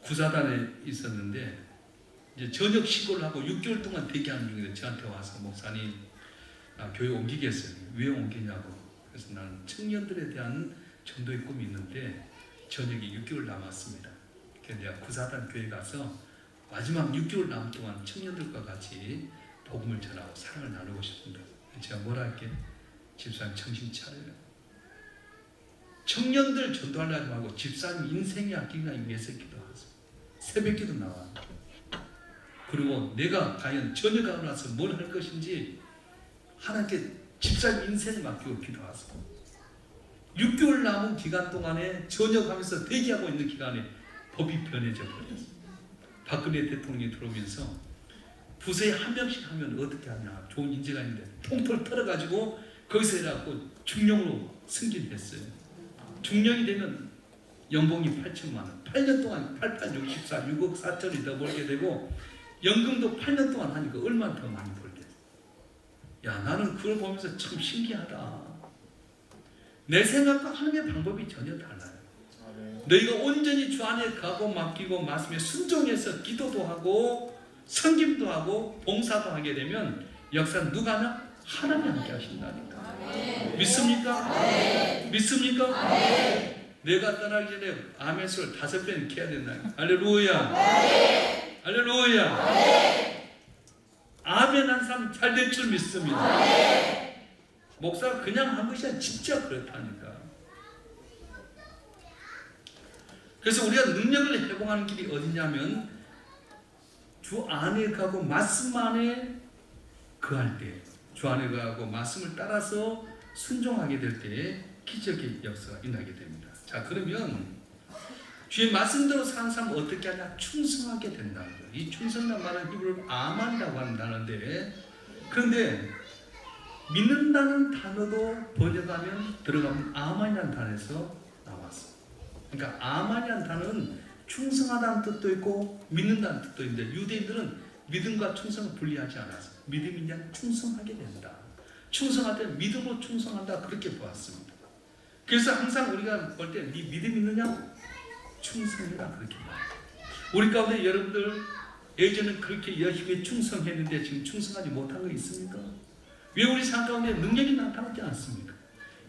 구사단에 있었는데 이제 전역 신고를 하고 6개월 동안 대기하는 중인데 저한테 와서 목사님 교회 옮기겠어요. 왜 옮기냐고. 그래서 나는 청년들에 대한 전도의 꿈이 있는데 전역이 6개월 남았습니다. 그래서 내가 구사단 교회 가서 마지막 6개월 남은 동안 청년들과 같이 복음을 전하고 사랑을 나누고 싶습니다. 제가 뭐라 할게? 집사님 정신 차려요. 청년들 전도하려고 하고 집사님 인생이 아끼기 위해서 기도하세요. 새벽기도 나와. 그리고 내가 과연 전역하고 나서 뭘 할 것인지 하나님께 집사님 인생을 맡기고 기도하세요. 6개월 남은 기간 동안에 전역하면서 대기하고 있는 기간에 법이 변해져 버렸어요. 박근혜 대통령이 들어오면서 부서에 한 명씩 하면 어떻게 하냐. 좋은 인재가 있는데 통털 털어가지고 거기서 해갖고 중령으로 승진했어요. 중령이 되면 연봉이 8천만 원. 8년 동안 8864 6억 4천이 더 벌게 되고 연금도 8년 동안 하니까 얼마나 더 많이 벌게 돼. 야, 나는 그걸 보면서 참 신기하다. 내 생각과 하나님의 방법이 전혀 달라요. 너희가 온전히 주 안에 가고 맡기고 말씀에 순종해서 기도도 하고 섬김도 하고 봉사도 하게 되면 역사는 누가 하나? 하나님이 함께 하신다니까. 믿습니까? 믿습니까? 내가 떠나기 전에 아멘을 5번 해야 된다. 할렐루야. 할렐루야. 아멘 한 사람 잘 될 줄 믿습니다. 목사가 그냥 한 것이 아니라 진짜 그렇다니까. 그래서 우리가 능력을 회복하는 길이 어디냐면 주 안에 가고 말씀 안에 거할 때, 주 안에 가고 말씀을 따라서 순종하게 될 때에 기적의 역사가 일어나게 됩니다. 자, 그러면 주의 말씀대로 사는 사람은 어떻게 하냐? 충성하게 된다는 거예요. 이 충성이라는 말은 히브리어로 아만이라고 하는 단어인데, 그런데 믿는다는 단어도 번역하면 들어가면 아만이라는 단어에서 나왔어요. 그러니까 아만이라는 단어는 충성하다는 뜻도 있고 믿는다는 뜻도 있는데 유대인들은 믿음과 충성을 분리하지 않았어요. 믿음이 그냥 충성하게 된다. 충성할 때 믿음으로 충성한다. 그렇게 보았습니다. 그래서 항상 우리가 볼 때 네 믿음 있느냐? 충성이라 그렇게 말해요. 우리 가운데 여러분들 예전에 그렇게 열심히 충성했는데 지금 충성하지 못한 거 있습니까? 왜 우리 삶 가운데 능력이 나타나지 않습니까?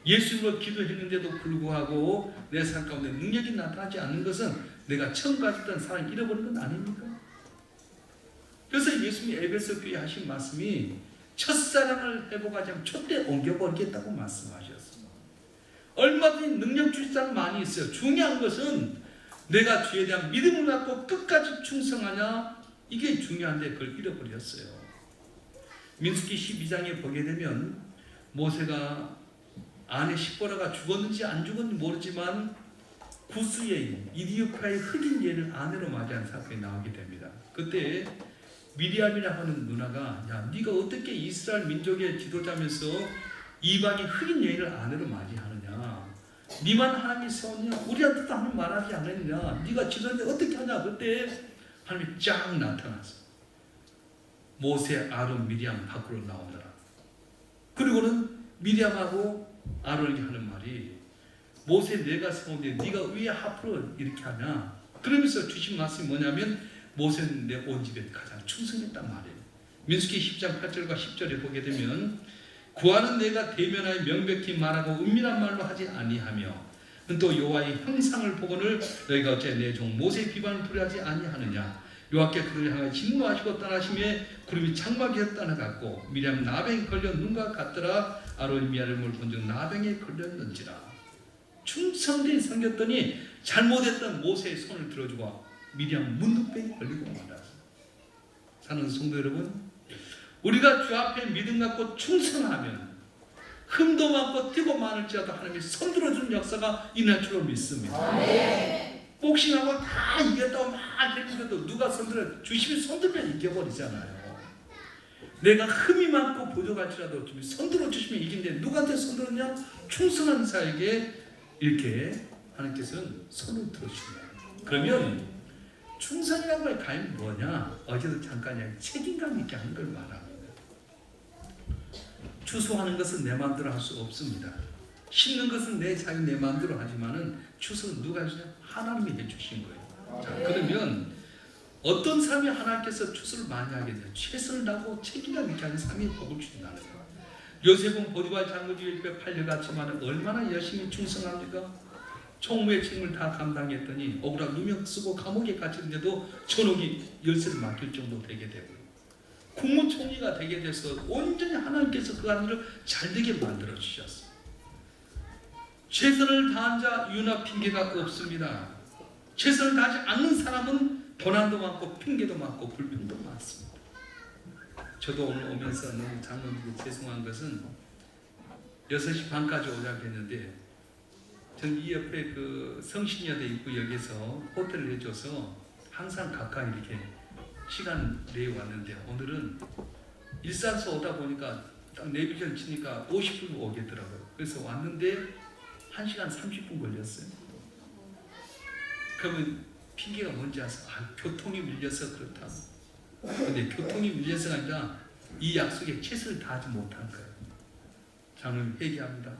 예수님으로 기도했는데도 불구하고 내 삶 가운데 능력이 나타나지 않는 것은 내가 처음 가졌던 사랑을 잃어버린 건 아닙니까? 그래서 예수님이 에베소 교회에 하신 말씀이 첫사랑을 회복하지 않으면 첫때 옮겨버리겠다고 말씀하셨습니다. 얼마든지 능력 주실 사람 많이 있어요. 중요한 것은 내가 주에 대한 믿음을 갖고 끝까지 충성하냐, 이게 중요한데 그걸 잃어버렸어요. 민수기 12장에 보게 되면 모세가 아내 십보라가 죽었는지 안 죽었는지 모르지만 구스의 이디오피아의 흑인 여인을 아내로 맞이한 사건이 나오게 됩니다. 그때 미리암이라고 하는 누나가 야, 네가 어떻게 이스라엘 민족의 지도자면서 이방인 흑인 여인을 아내로 맞이하느냐? 네만 하나님이 세웠냐? 우리한테도 하나님 말하지 않았느냐? 네가 지도자인데 어떻게 하냐? 그때 하나님이 쫙 나타났어. 모세, 아론, 미리암 밖으로 나오더라. 그리고는 미리암하고 아론에게 하는 말이 모세 내가 세웠는데 네가 왜 앞으로 이렇게 하냐? 그러면서 주신 말씀이 뭐냐면 모세는 내 온 집에 가장 충성했단 말이에요. 민수기 10장 8절과 10절에 보게 되면 구하는 내가 대면하여 명백히 말하고 은밀한 말로 하지 아니하며 또 여호와의 형상을 보거늘 너희가 어째 내 종 모세의 비방을 불하지 아니하느냐? 여호와께 그를 향하여 진노하시고 떠나심에 구름이 장막에 떠나갔고 미리암 나병에 걸려 눈과 같더라. 아론이 미리암을 본즉 나병에 걸렸는지라. 충성되게 섬겼더니 잘못했던 모세의 손을 들어주고 미리암 문둥병에 걸리고 말았어요. 사는 성도 여러분, 우리가 주 앞에 믿음 갖고 충성하면 흠도 많고 띠고 많을지라도 하나님이 손들어주는 역사가 일어날 줄로 믿습니다. 복싱하고 다 이겼다고 막 했는데도 누가 손들어 주심이 손들면 이겨버리잖아요. 내가 흠이 많고 부족할지라도 주님이 손들어 주시면 이긴데 누구한테 손들었냐? 충성한 자에게 이렇게 하나님께서는 손을 들어주신다. 그러면 충성이라는 걸 과연 뭐냐? 어제도 잠깐 책임감 있게 하는 걸 말합니다. 추수하는 것은 내 마음대로 할 수 없습니다. 심는 것은 내 자기 내 마음대로 하지만은 추수는 누가 해주냐? 하나님이 해주신 거예요. 자, 그러면 어떤 삶이 하나님께서 추수를 많이 하게 돼요? 최선을 다하고 책임감 있게 하는 삶이 복을 주신다는 거예요. 요셉은 보디발 장군의 옆에 팔려갔지만 얼마나 열심히 충성합니까? 총무의 책임을 다 감당했더니 억울한 누명 쓰고 감옥에 갇히는데도 전옥이 열쇠를 맡길 정도 되게 되고 국무총리가 되게 돼서 온전히 하나님께서 그 하늘을 잘 되게 만들어 주셨어요. 최선을 다한 자 유나 핑계가 없습니다. 최선을 다하지 않는 사람은 고난도 많고 핑계도 많고 불평도 많습니다. 저도 오늘 오면서 너무 장로님께 죄송한 것은 6시 반까지 오자고 했는데 전 이 옆에 그 성신여대 입구역에서 호텔을 해줘서 항상 가까이 이렇게 시간 내에 왔는데 오늘은 일산서 오다 보니까 딱 내비전 치니까 50분 오겠더라고요. 그래서 왔는데 1시간 30분 걸렸어요. 그러면 핑계가 뭔지 아세요? 교통이 밀려서 그렇다고. 근데 교통이 밀려서가 아니라 이 약속에 최선을 다하지 못한 거예요. 장로님 회개합니다.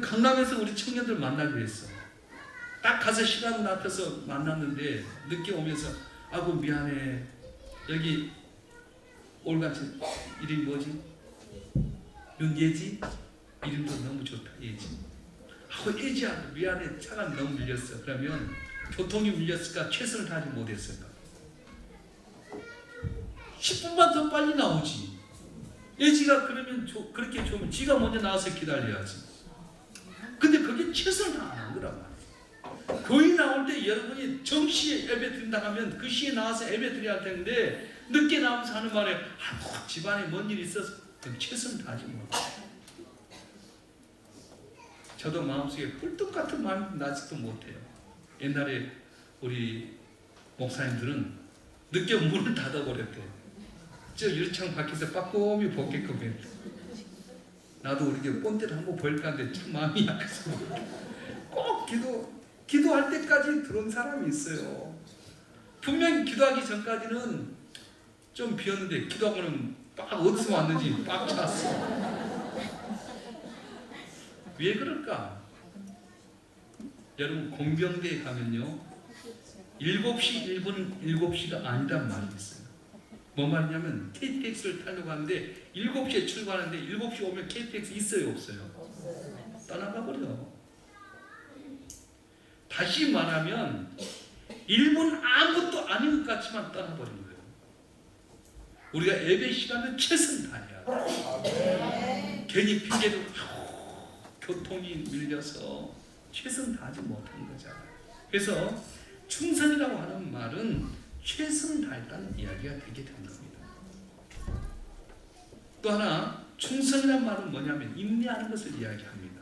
강남에서 우리 청년들 만나기로 했어. 딱 가서 시간 나타서 만났는데 늦게 오면서 아고 미안해. 여기 올같이 이름이 뭐지? 윤예지? 이름도 너무 좋다. 예지. 하고 예지야 미안해. 차가 너무 밀렸어. 그러면 교통이 밀렸을까? 최선을 다하지 못했을까? 10분만 더 빨리 나오지. 예지가 그러면 그렇게 좋으면 지가 먼저 나와서 기다려야지. 근데 그게 최선을 다하는 거란 말이에요. 교회 나올 때 여러분이 정시에 예배 드린다 하면 그 시에 나와서 예배 드려야 할 텐데 늦게 나오면서 하는 말에 집안에 뭔 일이 있어서 최선을 다하지 못해요. 저도 마음속에 꿀떡 같은 마음이 나지도 못해요. 옛날에 우리 목사님들은 늦게 문을 닫아버렸대. 저 유리창 밖에서 빠꼼히 보게끔 했대. 나도 우리 꼰대를 한번 보일까 하는데 참 마음이 약해서 꼭 기도할 때까지 들어온 사람이 있어요. 분명히 기도하기 전까지는 좀 비었는데 기도하고는 빡 어디서 왔는지 빡 찼어. 왜 그럴까? 여러분 공병대에 가면요 7시 1분 7시가 아니란 말이 있어요. 뭔 말이냐면 KTX를 타려고 하는데 7시에 출발하는데 7시 오면 KTX 있어요 없어요? 떠나가 버려. 다시 말하면 1분 아무것도 아닌 것 같지만 떠나버리는 거예요. 우리가 예배 시간은 최선을 다해야 돼요. 괜히 핑계도 교통이 밀려서 최선 다하지 못한 거잖아요. 그래서 충성이라고 하는 말은 최선을 다했다는 이야기가 되게 된 겁니다. 또 하나 충성이라는 말은 뭐냐면 인내하는 것을 이야기합니다.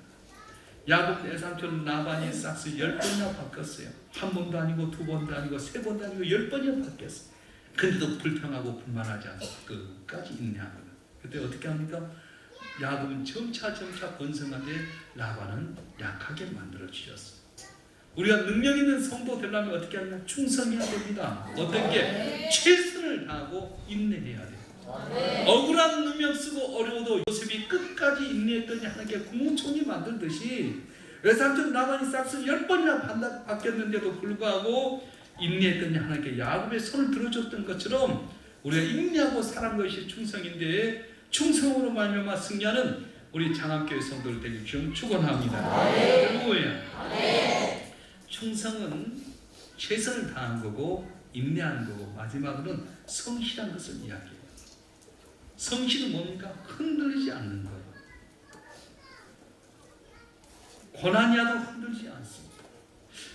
야곱 내삼촌 라반이 싹스 10번이나 바꿨어요. 한 번도 아니고 두 번도 아니고 세 번도 아니고 10번이나 바뀌었어요. 근데도 불평하고 불만하지 않고 끝까지 인내합니다. 그때 어떻게 합니까? 야곱은 점차 번성하되 라반은 약하게 만들어 주셨어요. 우리가 능력 있는 성도 되려면 어떻게 하냐? 충성해야 됩니다. 어떤 게? 최선을 다하고 인내해야 돼요. 억울한 누명 쓰고 어려워도 요셉이 끝까지 인내했더니 하나님께 국무총리 만들듯이 외삼촌 라반이 싹스 10번이나 바뀌었는데도 불구하고 인내했더니 하나님께 야곱의 손을 들어줬던 것처럼 우리가 인내하고 살아간 것이 충성인데 충성으로 말미암아 승리하는 우리 장암교회 성도들 되길 좀 축원합니다. 할렐루야. 충성은 최선을 다한 거고 인내하는 거고 마지막으로는 성실한 것을 이야기해요. 성실은 뭡니까? 흔들리지 않는 거예요. 고난이 와도 흔들리지 않습니다.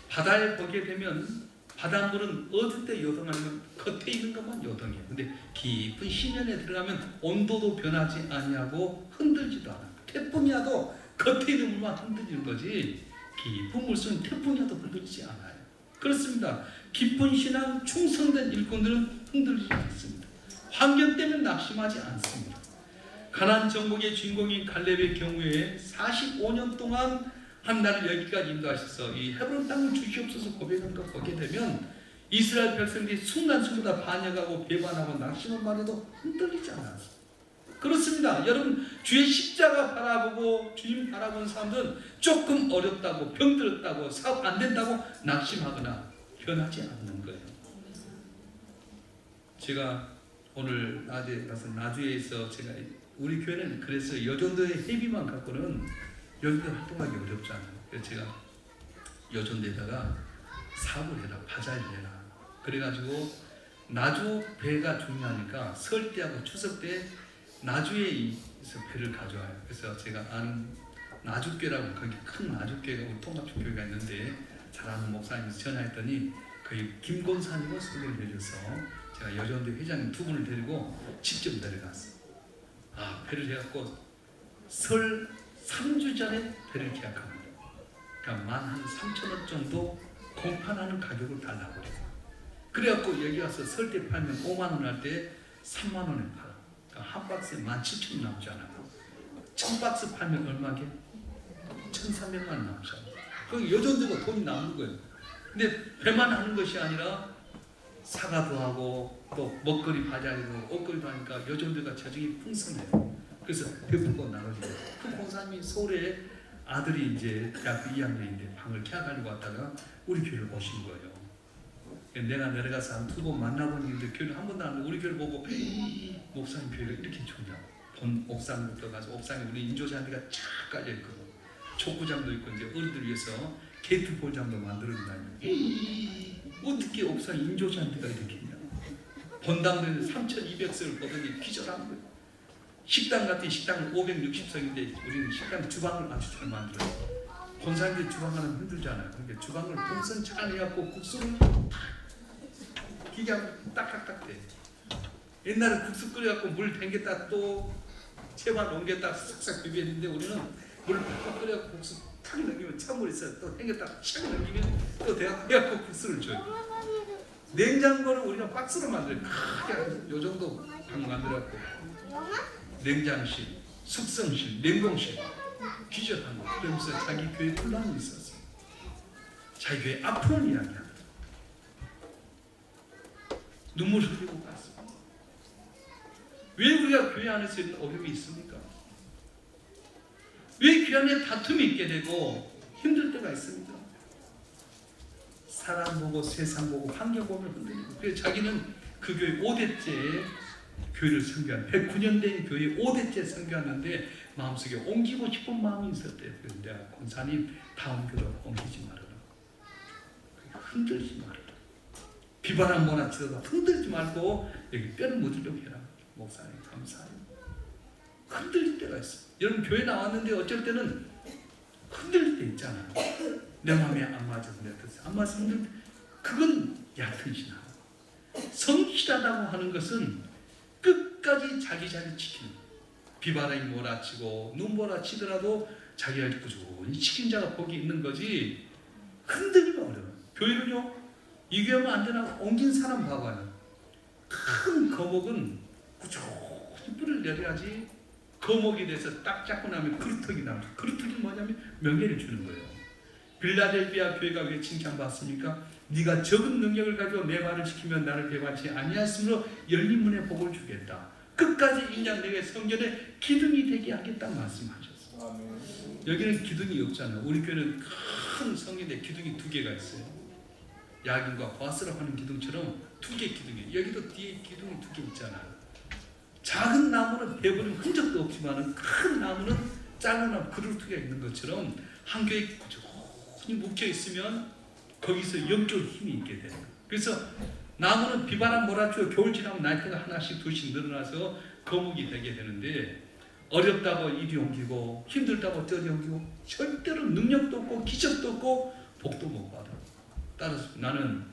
바다에 보게 되면 바닷물은 어릴 때 요동하면 겉에 있는 것만 요동해요. 근데 깊은 심연에 들어가면 온도도 변하지 아니하고 흔들지도 않아요. 태풍이라도 겉에 있는 물만 흔들리는 거지 깊은 물속은 태풍이라도 흔들리지 않아요. 그렇습니다. 깊은 신앙 충성된 일꾼들은 흔들리지 않습니다. 환경 때문에 낙심하지 않습니다. 가나안 정복의 주인공인 갈렙의 경우에 45년 동안 한나를 여기까지 인도하셔서 이 헤브론 땅을 주시옵소서 고백하는 거 보게 되면 이스라엘 백성들이 순간순간 반역하고 배반하고 낙심한 말에도 흔들리지 않았어요. 그렇습니다. 여러분, 주의 십자가 바라보고 주님 바라보는 사람들은 조금 어렵다고, 병들었다고, 사업 안 된다고 낙심하거나 변하지 않는 거예요. 제가 오늘 낮에 가서 나주에서 제가 우리 교회는 그래서 여전도의 회비만 갖고는 여기도 활동하기 어렵잖아요. 그래서 제가 여전도에다가 사업을 해라, 바자를 해라. 그래가지고 나주 배가 중요하니까 설 때하고 추석 때 나주에 배를 가져와요. 그래서 제가 아는 나주교라고 거기 큰 나주교가 우리 통합교회가 있는데 잘 아는 목사님이 전화했더니 거기 김권사님을 소개를 해줘서 제가 여전도 회장님 두 분을 데리고 직접 내려갔어요. 배를 해갖고 설 3주 전에 배를 계약합니다. 그러니까 한 3,000원 정도 공판하는 가격을 달라고 그래요. 그래갖고 여기 와서 설 때 팔면 5만 원 할 때 3만 원에 팔아. 그러니까 한 박스에 17,000원 남잖아요. 1000박스 팔면 얼마게? 1,300만 원 남잖아요. 그 여전도가 돈이 남는 거예요. 근데 배만 하는 것이 아니라 사과도 하고 또 먹거리 바자리도 옷걸이도 하니까 여전도가 재정이 풍성해요. 그래서 베풀고 나눠줘요. 그 공사님이 서울에 아들이 이제 대학교 2학년인데 방을 계약하려고 왔다가 우리 교회를 오신 거예요. 내가 내려가서 한 2번 만나본 일인데 교회를 한 번도 안 하고 우리 교회를 보고 목사님 교회가 이렇게 좋냐고. 본 옥상부터 가서 옥상에 우리 인조잔디가 쫙 깔려있거든. 촉구장도 있고 이제 어른들 위해서 게이트 볼장도 만들어준다니. 어떻게 옥상에 인조잔디가 이렇게 있냐. 본당들은 3,200석을 보더니 기절한 거예요. 식당 같은 식당은 560석인데 우리는 식당 주방을 아주 잘 만들어요. 본사님들 주방 하면 힘들잖아요. 그러니까 주방을 동선 잘 해갖고 국수를 기가 딱딱딱 돼. 옛날에 국수 끓여갖고 물 담겼다 또 채반 옮겼다 싹싹 비볐는데 우리는 물 팍팍 끓여갖고 국수 탁 넘기면 찬물 있어요. 또 담겼다 샥 넘기면 또 해갖고 국수를 줘요. 냉장고를 우리가 박스로 만들어요. 크게 요 정도 방 만들어갖고 냉장실, 숙성실, 냉동실 기절한 거. 그러면서 자기 교회 혼란이 있었어요. 자기 교회 아픈 이야기합니다. 눈물 흘리고 갔어요. 왜 우리가 교회 안에서 이런 어려움이 있습니까? 왜 교회 안에 다툼이 있게 되고 힘들 때가 있습니까? 사람 보고 세상 보고 환경 보면 흔들리고. 그래서 자기는 그 교회 5대째 교회를 선교한 109년 된 교회 5대째 선교하는데 마음속에 옮기고 싶은 마음이 있었대요. 그래서 내가 권사님 다음 교회로 옮기지 말아라. 흔들지 말아라. 비바람 몰아치더라도 흔들지 말고 여기 뼈를 묻으려고 해라. 목사님 감사해요. 흔들릴 때가 있어요. 여러분 교회 나왔는데 어쩔 때는 흔들릴 때 있잖아요. 내 마음에 안 맞아서 내가 뜻을 안 맞아서 흔들 때 그건 얕은 신앙. 성실하다고 하는 것은 끝까지 자기 자리 지키는 거예요. 비바람이 몰아치고 눈 몰아치더라도 자기가 꾸준히 지킨 자가 복이 있는 거지 흔들리면 어려워요. 교회를요 이 교회면 안 되나 옮긴 사람 봐봐요. 큰 거목은 꾸준히 뿌리를 내려야지 거목이 돼서 딱 잡고 나면 그루터기 나오죠. 그루터기 뭐냐면 명예를 주는 거예요. 빌라델비아 교회가 왜 칭찬받습니까? 네가 적은 능력을 가지고 내 말을 지키면 나를 배반치 아니하였으므로 열린 문에 복을 주겠다. 끝까지 인양 내게 성전에 기둥이 되게 하겠다 말씀하셨어요. 여기는 기둥이 없잖아요. 우리 교회는 큰 성인데 기둥이 2개가 있어요. 야긴과 과스라 하는 기둥처럼 2개 기둥이. 여기도 뒤에 기둥이 2개 있잖아요. 작은 나무는 베버린 흔적도 없지만 큰 나무는 잘라나 그루트가 있는 것처럼 한 교회에 꾸준히 묶여 있으면 거기서 영적 힘이 있게 되는 거예요. 그래서 나무는 비바람 몰아치고 겨울 지나면 나이테가 하나씩 둘씩 늘어나서 거목이 되게 되는데 어렵다고 이리 옮기고 힘들다고 저리 옮기고 절대로 능력도 없고 기적도 없고 복도 못 받아. 따라서 나는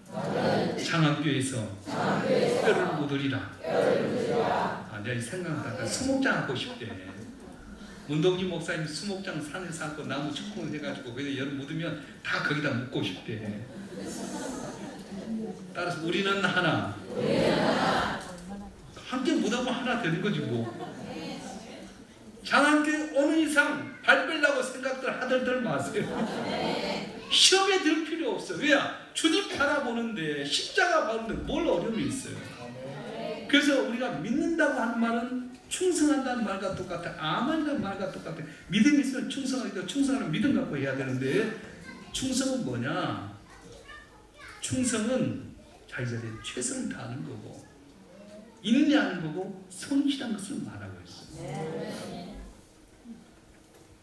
장학교에서 뼈를 묻으리라. 내가 생각하다가 수목장 하고 싶대. 문동기 목사님 수목장 산에서 하고 나무 축공을 해가지고 거기다 여름 묻으면 다 거기다 묻고 싶대. 따라서 우리는 하나. 함께 묻어보면 하나 되는 거지 뭐. 장학교에 오는 이상 발 빼려고 생각들 하들들 마세요. 시험에 들 필요 없어요. 왜야? 주님 바라보는데 십자가 바르는데 뭘 어려움이 있어요. 그래서 우리가 믿는다고 하는 말은 충성한다는 말과 똑같아. 아멘이라는 말과 똑같아. 믿음이 있으면 충성하니까 충성하는 믿음 갖고 해야 되는데 충성은 뭐냐? 충성은 자기 자리에 최선을 다하는 거고 인내하는 거고 성실한 것을 말하고 있어요.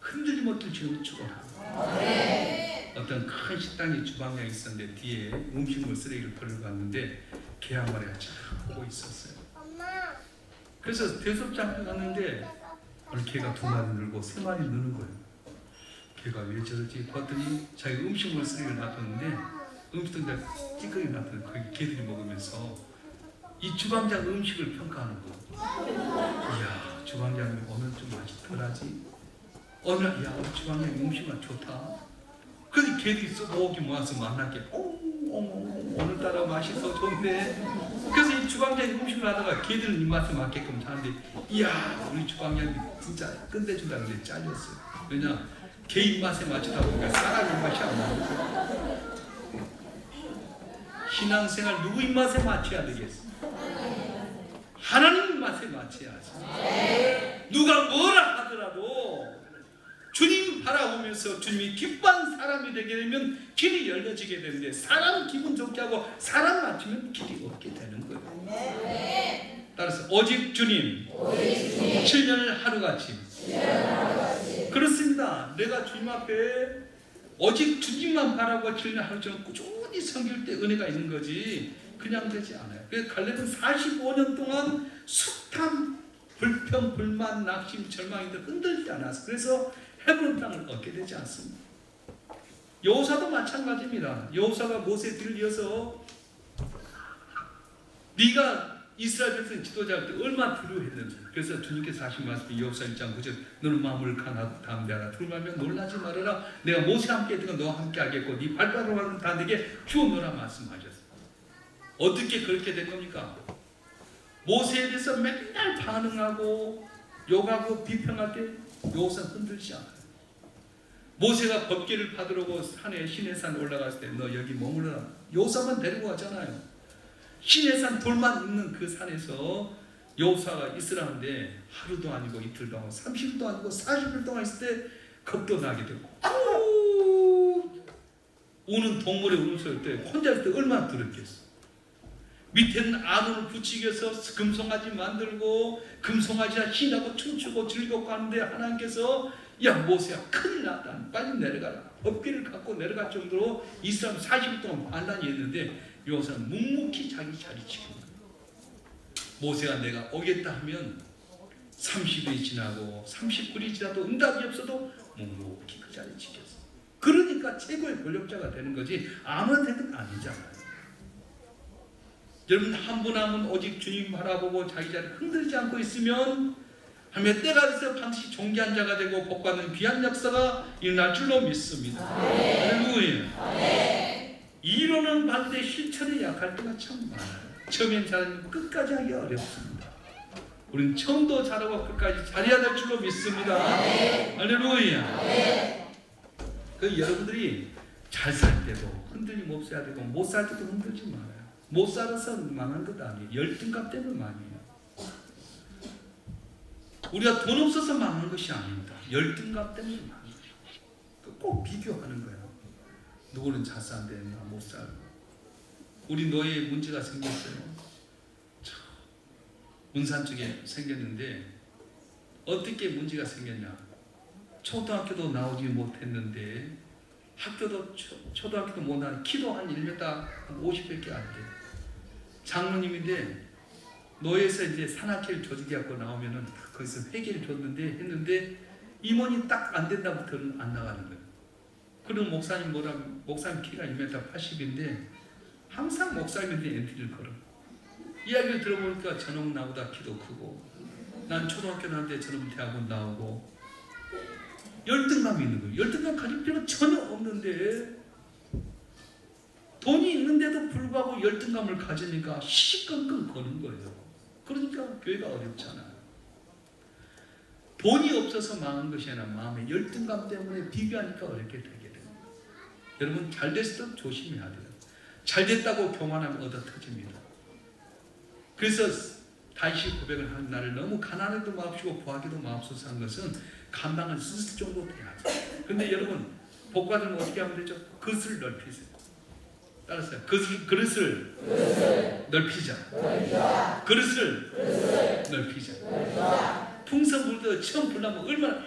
흔들림 없던 지금 죽어라. 어떤 큰 식당에 주방장이 있었는데 뒤에 음식물 쓰레기를 버리러 갔는데 개 한 마리가 쫙 보고 있었어요. 그래서 대접장 앞에 갔는데 오늘 개가 2마리 늘고 3마리 느는 거예요. 개가 왜 저러지? 봤더니 자기 음식물 쓰레기를 놔뒀는데 음식통에 찌꺼기 놔뒀는데 거기 개들이 먹으면서 이 주방장 음식을 평가하는 거. 이야, 주방장님 오늘 좀 맛이 덜하지? 오늘 야 우리 주방장님 음식만 좋다. 그래서 개들이 쏘고기 모아서 만나게 오늘따라 맛이 더 좋은데. 그래서 이 주방장님 음식을 하다가 개들은 입맛에 맞게끔 사는데 이야 우리 주방장님이 진짜 끝내준다 그랬는데 잘렸어요. 왜냐? 개 입맛에 맞추다 보니까 사람 입맛이 안 나는 거예요. 신앙생활 누구 입맛에 맞춰야 되겠어? 하나님 입맛에 맞춰야지. 누가 뭐라 하더라도 주님 바라보면서 주님이 기뻐한 사람이 되게 되면 길이 열려지게 되는데 사람 기분 좋게 하고 사람 맞추면 길이 없게 되는 거예요. 따라서 오직 주님 7년을 하루같이. 그렇습니다. 내가 주님 앞에 오직 주님만 바라보고 7년 하루처럼 꾸준히 섬길 때 은혜가 있는 거지 그냥 되지 않아요. 그래서 갈렙은 45년 동안 숱한 불평, 불만, 낙심, 절망인들 흔들지 않았어. 그래서 헤브론 땅을 얻게 되지 않습니다. 여호사도 마찬가지입니다. 여호사가 모세에 들려서 네가 이스라엘 백성 지도자일 때 얼마나 두려워했는지. 그래서 주님께서 하신 말씀이 여호사 1장 9절 너는 마음을 강하고 담대하라. 둘만면 놀라지 말아라. 내가 모세와 함께 했던 건 너와 함께 하겠고 네 발바닥으로 다 내게 주어놓으라 말씀하셨어요. 어떻게 그렇게 된 겁니까? 모세에 대해서 맨날 반응하고 욕하고 비평할 때 여호사는 흔들지 않아요. 모세가 법궤를 받으려고 산에 시내산 올라갔을 때 너 여기 머무르라. 여호사만 데리고 가잖아요. 시내산 돌만 있는 그 산에서 여호사가 있으라는데 하루도 아니고 이틀도 아니고 30일도 아니고 40일 동안 있을 때 겁도 나게 되고 우는 동물의 울음소리 때 혼자 있을 때 얼마나 두렵겠어. 밑에는 아론을 붙이기 위해서 금송아지 만들고 금송아지와 신하고 춤추고 즐겁고 하는데 하나님께서 야 모세야 큰일 났다. 빨리 내려가라. 법궤를 갖고 내려갈 정도로 이스라엘 40일 동안 반란이 했는데 여호사는 묵묵히 자기 자리 지킨 거예요. 모세가 내가 오겠다 하면 30일이 지나고 30분이 지나도 응답이 없어도 묵묵히 그 자리 지켰어. 그러니까 최고의 권력자가 되는 거지 아무한테는 아니잖아요. 여러분 한 분 한 분 오직 주님 바라보고 자기 자리 흔들지 않고 있으면 하며 때가 돼서 반드시 존귀한 자가 되고 복받는 귀한 역사가 일어날 줄로 믿습니다. 할렐루야. 이론은 반대 실천에 약할 때가 참 많아요. 처음엔 잘하면 끝까지 하기 어렵습니다. 우리는 처음도 잘하고 끝까지 잘해야 될 줄로 믿습니다. 할렐루야. 그 여러분들이 잘 살 때도 흔들림 없어야 되고 못 살 때도 흔들지 말아요. 못 살아서 망한 것 아니에요. 열등감 때문에 망해요. 우리가 돈 없어서 망한 것이 아닙니다. 열등감 때문에 망한 거예요. 꼭 비교하는 거예요. 누구는 잘 사는데 나 못 살고. 우리 노예에 문제가 생겼어요. 문산 쪽에 생겼는데 어떻게 문제가 생겼냐. 초등학교도 나오지 못했는데 학교도 초등학교도 못 나왔는데 키도 한 1m 50밖에 안 돼. 장로님인데 노예에서 이제 산악회를 조직해갖고 나오면은 거기서 회계를 줬는데 했는데 임원이 딱 안 된다부터는 안 나가는 거예요. 그런 목사님 목사님 키가 1m 80인데 항상 목사님한테 엔트리를 걸어. 이야기를 들어보니까 저놈 나보다 키도 크고 난 초등학교 나왔는데 저놈 대학원 나오고 열등감이 있는 거예요. 열등감 가질 필요가 전혀 없는데 돈이 있는데도 불구하고 열등감을 가지니까 시시껄껄 거는 거예요. 그러니까 교회가 어렵잖아요. 돈이 없어서 망한 것이 아니라 마음의 열등감 때문에 비교하니까 어렵게 되게 돼요. 여러분 잘 됐을 때 조심해야 돼요. 잘 됐다고 교만하면 얻어 터집니다. 그래서 다윗이 고백을 하는 나를 너무 가난하기도 마옵시고 부하기도 마옵소서 한 것은 감당을 쓸 정도 돼야죠. 근데 여러분 복받으면 어떻게 하면 되죠? 그릇을 넓히세요. 따라서요. 그릇을 넓히자. 그릇을 넓히자. 풍선 불도 처음 불나면 얼마나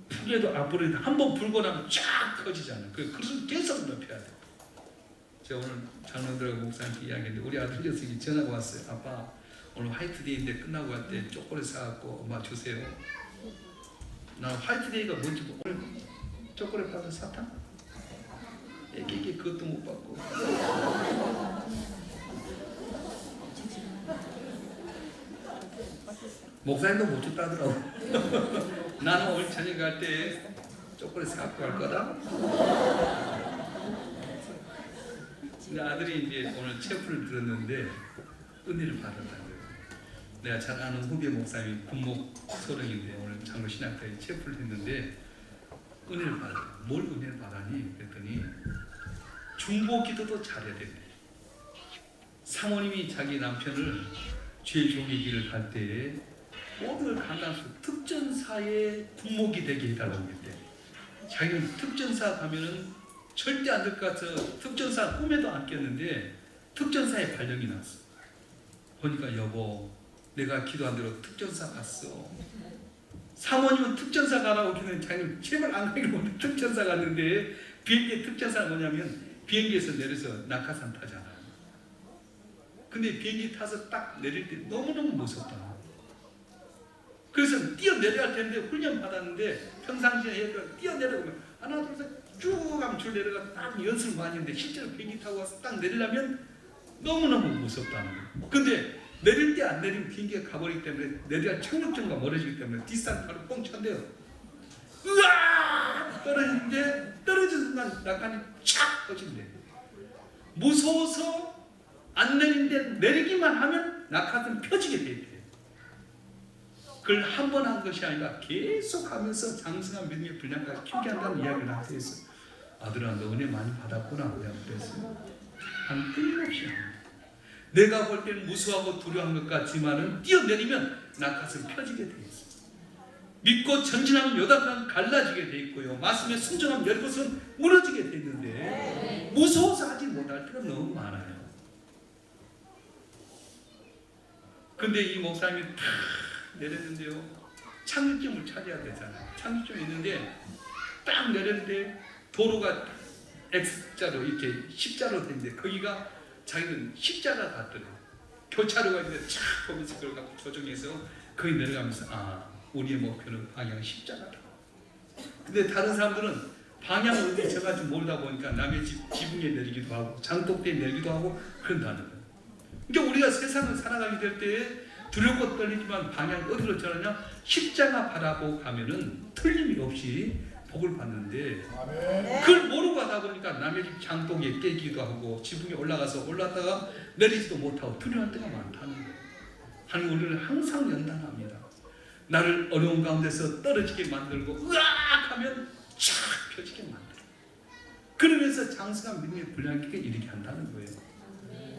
불에도 안 불어도 한번 불고 나면 쫙 커지잖아요. 그 그릇을 계속 넓혀야 돼요. 제가 오늘 장로들하고 목사님께 이야기했는데 우리 아들 녀석이 전화가 왔어요. 아빠 오늘 화이트데이인데 끝나고 갈 때 초콜릿 사갖고 엄마 주세요. 나 화이트데이가 뭔지 오늘 초콜릿 받은 사탕? 애기 그것도 못 받고 목사님도 못 줬다더라고. 나는 오늘 저녁 갈 때 초콜릿 사갖고 갈 거다. 근데 아들이 이제 오늘 체프를 들었는데 은혜를 받았다는 거예요. 내가 잘 아는 후배 목사님이 군목 소령인데 오늘 장로 신학교에 체프를 했는데 은혜를 받았어요. 뭘 은혜를 받았니? 그랬더니 중보기도도 잘해야 된대. 사모님이 자기 남편을 죄 종의 길을 갈 때에 모든 걸 강간수 특전사의 군목이 되게 해달라고 했대. 자기는 특전사 가면은 절대 안 될 것 같아서 특전사 꿈에도 안 깼는데 특전사에 발령이 났어. 보니까 여보 내가 기도한 대로 특전사 갔어. 사모님은 특전사 가라고 했는데 자기는 제발 안 가기로 했는데 특전사 갔는데 비행기의 특전사가 뭐냐면 비행기에서 내려서 낙하산 타잖아. 근데 비행기 타서 딱 내릴 때 너무너무 무섭다. 그래서 뛰어내려야 할 텐데 훈련 받았는데 평상시에 뛰어내려가면 하나 둘 셋 쭉 하면 줄 내려가 딱 연습을 많이 했는데 실제로 비행기 타고 와서 딱 내리려면 너무너무 무섭다는 거예요. 근데 내릴 때 안 내리면 비행기가 가버리기 때문에 내려야 착륙점과 멀어지기 때문에 뒷산 바로 뻥 찬대요. 으아! 떨어지는데 떨어지는 순간 낙하니 촥 터진대. 무서워서 안 내리는데 내리기만 하면 낙하산 펴지게 돼 있대. 그걸 한 번 한 것이 아니라 계속 하면서 장성한 믿음의 분량까지 키우게 한다는 이야기를 하고 있어요. 아들아 너 은혜 많이 받았구나. 내가 그랬어요. 한 끊임없이 합니다. 내가 볼 때는 무서워하고 두려워한 것 같지만은 뛰어내리면 낙하산 펴지게 돼 있어요. 믿고 전진하면 요단강 갈라지게 돼 있고요. 말씀에 순종하면 열것은 무너지게 돼 있는데 무서워서 하지 못할 때가 너무 많아요. 근데 이 목사님이 탁 내렸는데요. 착륙점을 찾아야 되잖아요. 착륙점이 있는데 딱 내렸는데 도로가 X자로 이렇게 십자로 되는데 거기가 자기는 십자가 같더래요. 교차로가 있는데 쫙 보면서 그걸 갖고 조정해서 거기 내려가면서 아 우리의 목표는 방향 십자가다. 근데 다른 사람들은 방향을 어디 저가지고 모르다 보니까 남의 집 지붕에 내리기도 하고 장독대에 내리기도 하고 그런다는 거예요. 그러니까 우리가 세상을 살아가게 될 때에 두렵고 떨리지만 방향이 어디로 전하냐? 십자가 바라보고 가면은 틀림이 없이 복을 받는데 그걸 모르고 하다 보니까 남의 집 장독에 깨기도 하고 지붕에 올라갔다가 내리지도 못하고 두려운 때가 많다는 거예요. 하나님 우리를 항상 연단합니다. 나를 어려운 가운데서 떨어지게 만들고 으악 하면 촥 펴지게 만들어. 그러면서 장성한 믿음의 분량기가 이르게 한다는 거예요.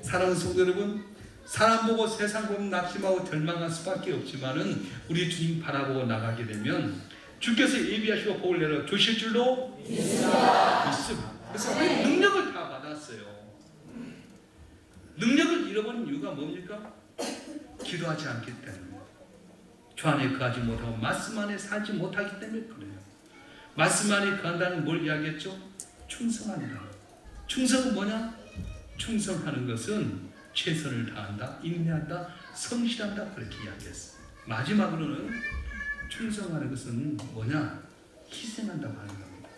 사랑하는 성도 여러분, 사람 보고 세상 보고 낙심하고 절망할 수밖에 없지만은 우리 주님 바라보고 나가게 되면 주께서 예비하시고 복을 내려 주실 줄로 믿습니다. 그래서 우리 능력을 다 받았어요. 능력을 잃어버린 이유가 뭡니까? 기도하지 않기 때문에. 주 안에 거하지 못하고 말씀 안에 살지 못하기 때문에 그래요. 말씀 안에 거한다는 뭘 이야기했죠? 충성한다. 충성은 뭐냐? 충성하는 것은 최선을 다한다, 인내한다, 성실한다 그렇게 이야기했어요. 마지막으로는 충성하는 것은 뭐냐? 희생한다고 하는 겁니다.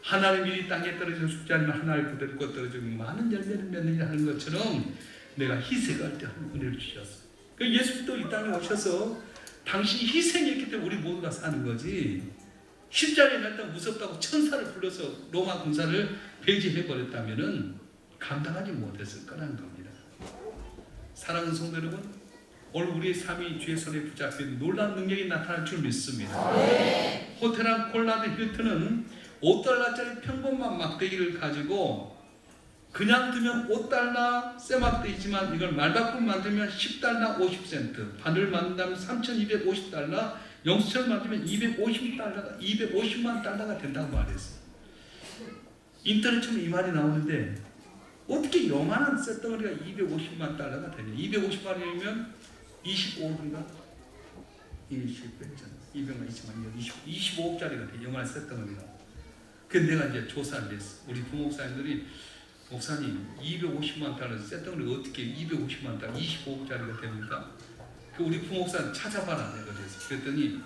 하나님 일이 땅에 떨어져 죽지 않으면 하나를 부드럽고 떨어지고 많은 열매를 맺느냐 하는 것처럼 내가 희생할 때 하는 은혜를 주셨어. 그 예수도 이 땅에 오셔서 당신이 희생했기 때문에 우리 모두가 사는 거지. 십자가에 날 때 무섭다고 천사를 불러서 로마 군사를 배제해버렸다면 감당하지 못했을 거라는 겁니다. 사랑하는 성도 여러분, 오늘 우리의 삶이 주의 손에 붙잡힌 놀라운 능력이 나타날 줄 믿습니다. 호텔한 콜라드 힐튼은 $5짜리 평범한 막대기를 가지고 그냥 두면 $5 새 막대기지만 이걸 말바꿈 만들면 $10 50센트, 바늘 만든다면 $3,250, 영수철 만들면 $250만 달러가 된다고 말했어요. 인터넷처럼 이 말이 나오는데 어떻게 요만한 쇳덩어리가 $250만 되냐? 250만 원이면 25억인가? 200만 20만 25억짜리가 돼. 요만한 쇳덩어리가. 근데 내가 이제 조사를 했어. 우리 부목사님들이 목사님 250만 달러 쇳덩어리 어떻게 250만 달러 25억짜리가 됩니까? 그 우리 부목사님 찾아봐라 내가 그래서 그랬더니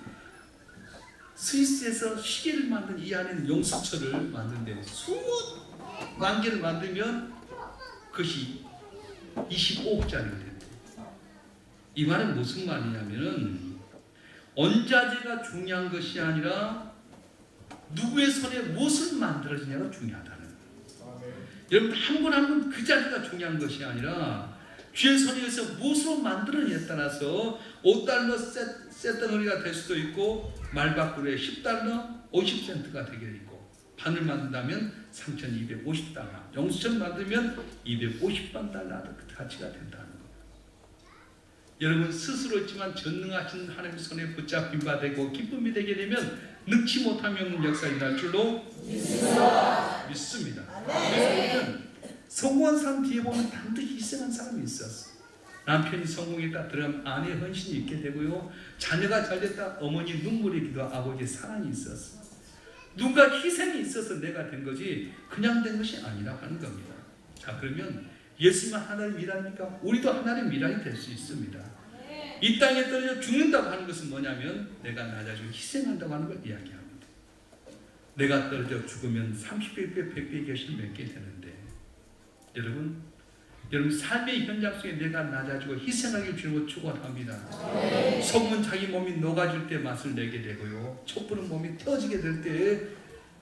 스위스에서 시계를 만든 이 안에는 용수철을 만드는데 20만 개를 만들면 그것이 25억짜리가 된대. 이 말은 무슨 말이냐면은 원자재가 중요한 것이 아니라 누구의 손에 무엇을 만들어지냐가 중요하다는 거예요. 여러분 한 분 한 분 그 자리가 중요한 것이 아니라 주의 손에 의해서 무엇으로 만들어내냐에 따라서 $5 쇳덩어리가 될 수도 있고 말바꾸에 $10 50센트가 되게 있고 바늘 만든다면 $3,250, 영수철 만들면 $250만 그 가치가 된다는 거예요. 여러분 스스로 있지만 전능하신 하나님의 손에 붙잡힌 바 되고 기쁨이 되게 되면 능치 못하면 역사가 일어날 줄로 믿습니다. 그래서 성공한 사람 뒤에 보면 반드시 희생한 사람이 있었어. 남편이 성공했다 들어가면 아내의 헌신이 있게 되고요. 자녀가 잘됐다 어머니 눈물이 기도와 아버지의 사랑이 있었어. 누군가 희생이 있어서 내가 된 거지 그냥 된 것이 아니라 하는 겁니다. 자 그러면 예수님은 하나님 미라니까 우리도 하나님 미라이 될 수 있습니다. 이 땅에 떨어져 죽는다고 하는 것은 뭐냐면 내가 나 자신을 희생한다고 하는 걸 이야기합니다. 내가 떨어져 죽으면 30배, 100배 결실 맺게 되는데 여러분 삶의 현장 속에 내가 낮아지고 희생하기 주는 것 축원합니다. 소금은 자기 몸이 녹아질 때 맛을 내게 되고요. 촛불은 몸이 태워지게 될 때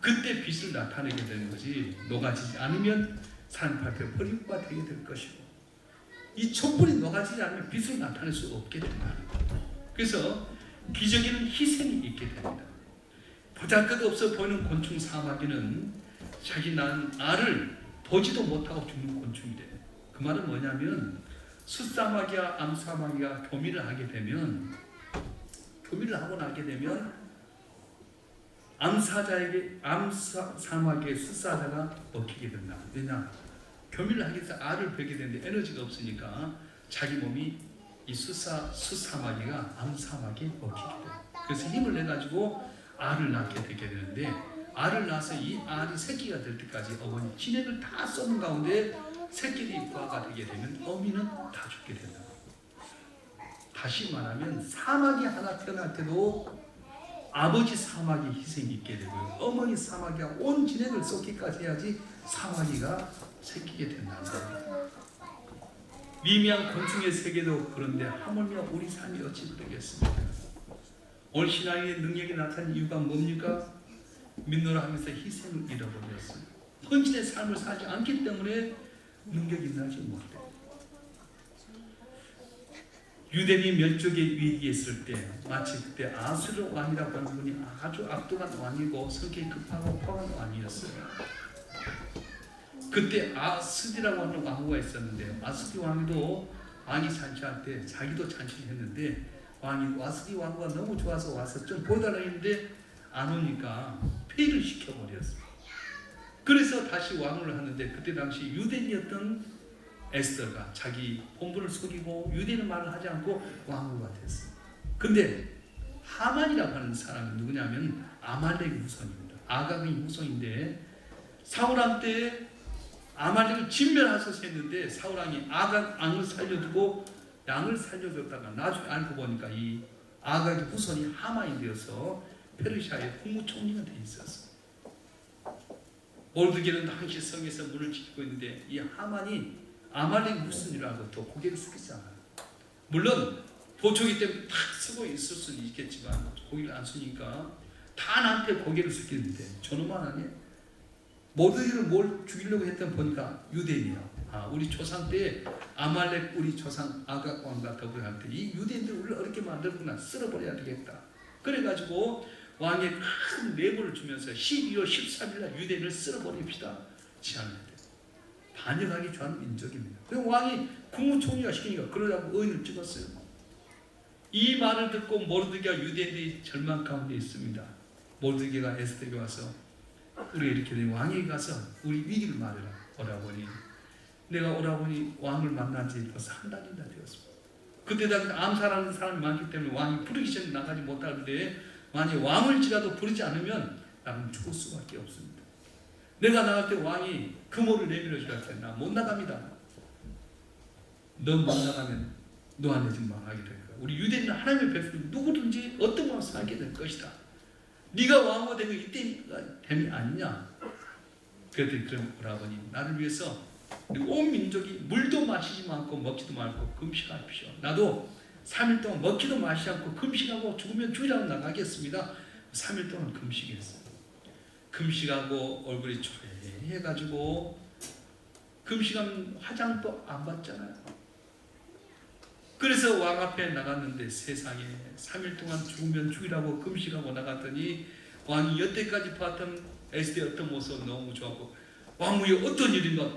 그때 빛을 나타내게 되는 거지 녹아지지 않으면 사람 앞에 허리가 되게 될 것이고 이 촛불이 녹아지지 않으면 빛을 나타낼 수 없게 된다는 거예요. 그래서 기적에는 희생이 있게 됩니다. 보잘것없어 보이는 곤충 사마귀는 자기 낳은 알을 보지도 못하고 죽는 곤충이 돼요. 그 말은 뭐냐면 숫사마귀와 암사마귀가 교미를 하게 되면 암사마귀의 숫사자가 먹히게 된다. 왜냐? 교미를 하기 위해서 알을 베게 되는데 에너지가 없으니까 자기 몸이 이 숫사마귀가 암사마귀에 먹히게 돼요. 그래서 힘을 내가지고 알을 낳게 되게 되는데 알을 낳아서 이 알이 새끼가 될 때까지 어머니 진액을 다 쏟는 가운데 새끼들이 부화가 되게 되면 어미는 다 죽게 된다. 다시 말하면 사마귀 하나 태어날 때도 아버지 사마귀 희생이 있게 되고요. 어머니 사마귀가 온 진액을 쏟기까지 해야지 사마귀가 새끼게 된다는 겁니다. 미미한 곤충의 세계도 그런데 하물며 우리 삶이 어찌 그러겠습니까? 오늘 신앙의 능력이 나타난 이유가 뭡니까? 믿노라 하면서 희생을 잃어버렸어요. 헌신의 삶을 살지 않기 때문에 능력이 나지 못해요. 유대인이 멸족의 위기에 있을 때 마치 그때 아수르 왕이라고 하는 분이 아주 악독한 왕이고 성격이 급하고 폭한 왕이었어요. 그때 아스디라고 하는 왕후가 있었는데요. 아스디 왕도 왕이 잔치할 때 자기도 잔치를 했는데 왕이 아스디 왕후가 너무 좋아서 와서 좀 보달라 했는데 안 오니까 폐위를 시켜버렸어요. 그래서 다시 왕을 하는데 그때 당시 유대인이었던 에스더가 자기 본분을 속이고 유대인의 말을 하지 않고 왕후가 됐어요. 근데 하만이라고 하는 사람이 누구냐면 아말렉의 후손입니다. 아각의 후손인데 사울왕 때 아말렉을 진멸하셔서 했는데 사울왕이 아각 왕을 살려두고 양을 살려줬다가 나중에 알고 보니까 이 아각의 후손이 하만이 되어서 페르시아의 국무총리가 돼 있었어. 모르드게는 당시 성에서 문을 지키고 있는데 이 하만이 아말렉 무슨이라고 또 고개를 숙이잖아요. 물론 보초기 때문에 다 쓰고 있을 수는 있겠지만 고개를 안 숙이니까 다 나한테 고개를 숙이는데 저놈만 아니에요. 모르드게를 뭘 죽이려고 했던 보니까 유대인이야. 우리 조상 때 아말렉 우리 조상 아각 왕과 더불어 할 때 이 유대인들 우리를 어렵게 만들구나, 쓸어버려야 되겠다. 그래가지고 왕의 큰 뇌물을 주면서 12월 13일 날 유대인을 쓸어버립시다 제안했대. 반역하기 좋아하는 민족입니다. 그래서 왕이 국무총리가 시키니까 그러라고 의인을 찍었어요. 이 말을 듣고 모르드게가 유대인들이 절망 가운데 있습니다. 모르드게가 에스더에게 와서 우리가 이렇게 된 왕에게 가서 우리 위기를 말해라. 오라보니 내가 오라보니 왕을 만난 지 벌써 한 달이나 되었습니다. 그때 당시 암살하는 사람이 많기 때문에 왕이 부르기 전에 나가지 못하는데 만약 왕을지라도 부르지 않으면 나는 죽을 수밖에 없습니다. 내가 나갈 때 왕이 금호를 내밀어 주라 했더니 나 못 나갑니다. 너 못 나가면 너한테 지금 망하게 될 거야. 우리 유대인은 하나님의 백성 누구든지 어떤 마음 살게 될 것이다. 네가 왕후가 되면 이때가 됨이 아니냐. 그랬더니 그럼 오라버니 나를 위해서 온 민족이 물도 마시지 않고 먹지도 말고 금식하십시오. 나도 3일 동안 먹지도 마시지 않고 금식하고 죽으면 죽이라고 나가겠습니다. 3일 동안 금식했어요. 금식하고 얼굴이 초래해가지고 금식하면 화장도 안 받잖아요. 그래서 왕 앞에 나갔는데 세상에 3일 동안 죽으면 죽이라고 금식하고 나갔더니 왕이 여태까지 봤던 에스더의 어떤 모습 너무 좋았고 왕후에 어떤 일인가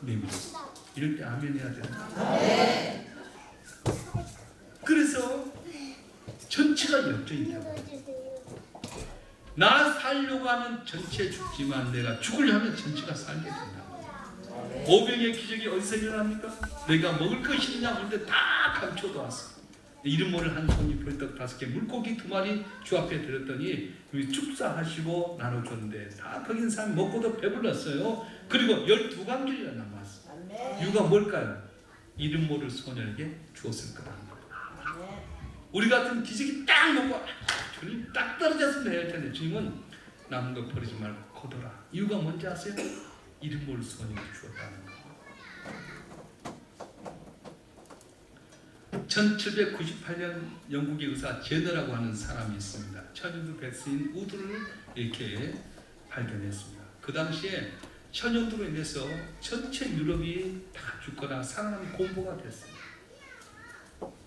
내밀었어. 이럴 때 아멘 해야 되나? 그래서 전체가 역전이 되고 나 살려고 하면 전체 죽지만 내가 죽으려 하면 전체가 살게 된다. 오병의 기적이 어디서 일어납니까? 내가 먹을 것이 있냐 그런데 다 감춰도 왔어. 이름 모를 한 손이 벌떡 5개 물고기 2마리 주 앞에 들었더니 축사하시고 나눠줬는데 다 거긴 사람이 먹고도 배불렀어요. 그리고 12강줄이나 남았어. 이유가 뭘까요? 이름 모를 소년에게 주었을 거라는 거예요. 우리 같은 기적이 딱 먹고 주님 딱 떨어졌으면 해야 할 텐데 주님은 남은 거 버리지 말고 거둬라. 이유가 뭔지 아세요? 이름 모를 소년에게 주었다는 거예요. 1798년 영국의 의사 제너라고 하는 사람이 있습니다. 천연두 백스인 우드를 이렇게 발견했습니다. 그 당시에 천연두로 인해서 전체 유럽이 다 죽거나 살아남은 공포가 됐어요.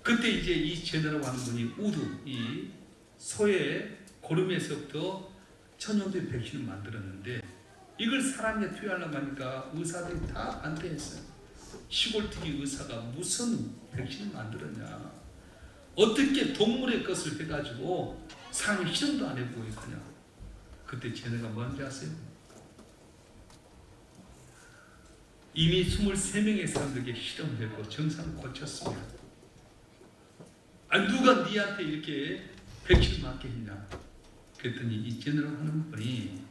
그때 이제 이 제너라고 하는 분이 우드, 이 소의 고름에서부터 천연두 백신을 만들었는데 이걸 사람에 투여하려고 하니까 의사들이 다 반대했어요. 시골뜨기 의사가 무슨 백신을 만들었냐, 어떻게 동물의 것을 해가지고 사람이 실험도 안 해보고 있거냐. 그때 제네가 뭔지 아세요? 이미 23명의 사람들에게 실험했고 정상을 고쳤습니다. 누가 니한테 이렇게 백신을 맞게 했냐. 그랬더니 이 제네라고 하는 분이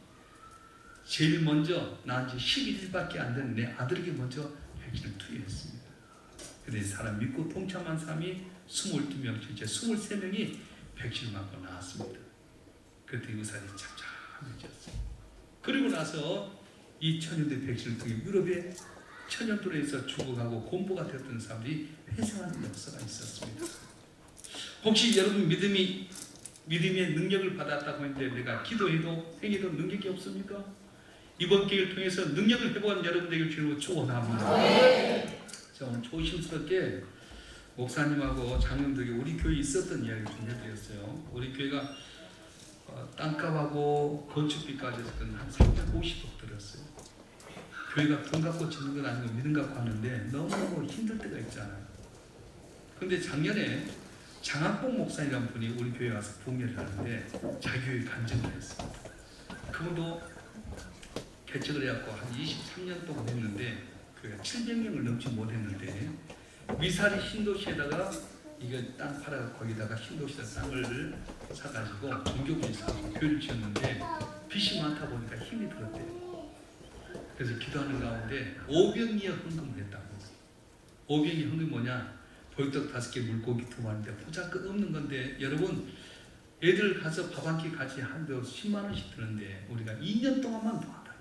제일 먼저 난 지 11일밖에 안 된 내 아들에게 먼저 백신을 투여했습니다. 그래서 사람 믿고 동참한 사람이 22명, 실제 23명이 백신을 맞고 나왔습니다. 그때 의사들이 잠잠해졌어요. 그리고 나서 이 천연두 백신을 통해 유럽의 천연두로에서 죽어가고 곤보가 되었던 사람들이 회생하는 역사가 있었습니다. 혹시 여러분 믿음의 능력을 받았다고 했는데 내가 기도해도 행해도 능력이 없습니까? 이번 기회를 통해서 능력을 회복한 여러분 되길 주님으로 축원합니다. 자, 오늘 조심스럽게 목사님하고 장로들에게 우리 교회에 있었던 이야기를 좀 해드렸어요. 우리 교회가 땅값하고 건축비까지 해서 한 350억 들었어요. 교회가 돈 갖고 짓는 건 아니고 믿음 갖고 하는데 너무 힘들 때가 있잖아요. 근데 작년에 장학봉 목사님이라는 분이 우리 교회에 와서 봉헌을 하는데 자기 교회 간증을 했습니다. 그분도 개척을 해갖고 한 23년 동안 했는데 교회가 700명을 넘지 못했는데 위사리 신도시에다가 이거 땅 팔아 거기다가 신도시에다 땅을 사가지고 종교분이 사고 교회를 지었는데 빚이 많다 보니까 힘이 들었대요. 그래서 기도하는 가운데 5병이어 헌금을 했다고. 5병이 헌금이 뭐냐? 벌떡 5개 물고기 2마리인데 보잘것 없는 건데 여러분 애들 가서 밥 한 끼 같이 한도 10만 원씩 드는데 우리가 2년 동안만 도와달라.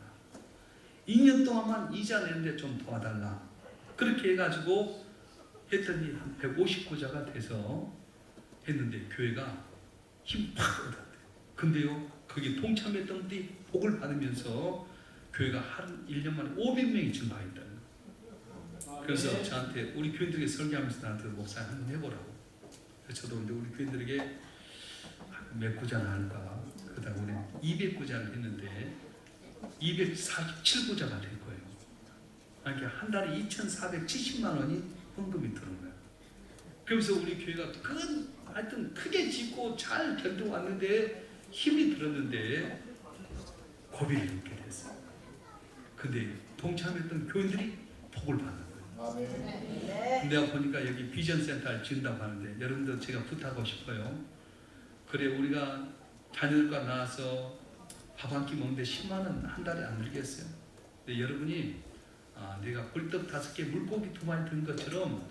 2년 동안만 이자 내는데 좀 도와달라. 그렇게 해가지고 했더니 한 150구자가 돼서 했는데 교회가 힘 팍 얻었대. 근데요, 거기 동참했던 분들이 복을 받으면서 교회가 한 1년 만에 500명이 증가했다는 거예요. 그래서 저한테 우리 교인들에게 설교하면서 나한테 목사님 한번 해보라고. 그래서 저도 이제 우리 교인들에게 몇 구자나 할까? 그러다 우리 200구자를 했는데 247구자가 될 거예요. 그러니까 한 달에 2,470만 원이 헌금이 들어온 거예요. 그러면서 우리 교회가 하여튼 크게 짓고 잘 견뎌왔는데 힘이 들었는데 고비를 겪게 됐어요. 근데 동참했던 교인들이 복을 받는 거예요. 내가 보니까 여기 비전센터를 지은다고 하는데 여러분들 제가 부탁하고 싶어요. 그래 우리가 자녀들과 나와서 밥 한 끼 먹는데 10만 원 한 달에 안 들겠어요. 근데 여러분이 내가 꿀떡 5개 물고기 2마리 든 것처럼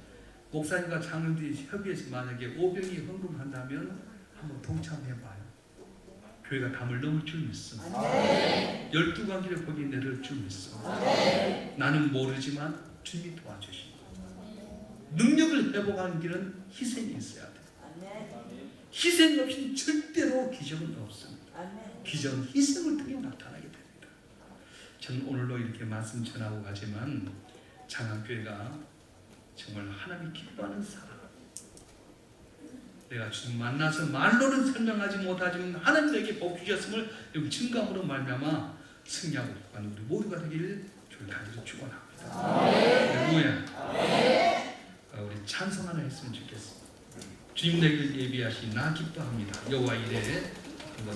목사님과 장로들이 협의해서 만약에 5병이 헌금한다면 한번 동참해봐요. 교회가 담을 넘을 줄 믿습니다. 12관기를 거기 내릴 줄 믿습니다. 나는 모르지만 주님이 도와주십니다. 능력을 회복하는 길은 희생이 있어야 돼요. 희생 없이는 절대로 기적은 없습니다. 기적은 희생을 통해 나타나게 됩니다. 저는 오늘도 이렇게 말씀 전하고 가지만 장학교회가 정말 하나님이 기뻐하는 사람. 내가 주님 만나서 말로는 설명하지 못하지만 하나님 내게 복 주셨음을 여기 증감으로 말미암아 승리하고 가는 우리 모두가 되기를 주를 간절히 축원합니다. 할렐루야. 우리 찬송 하나 했으면 좋겠습니다. 주님 내게 예비하신 나 기뻐합니다. 여호와 이레.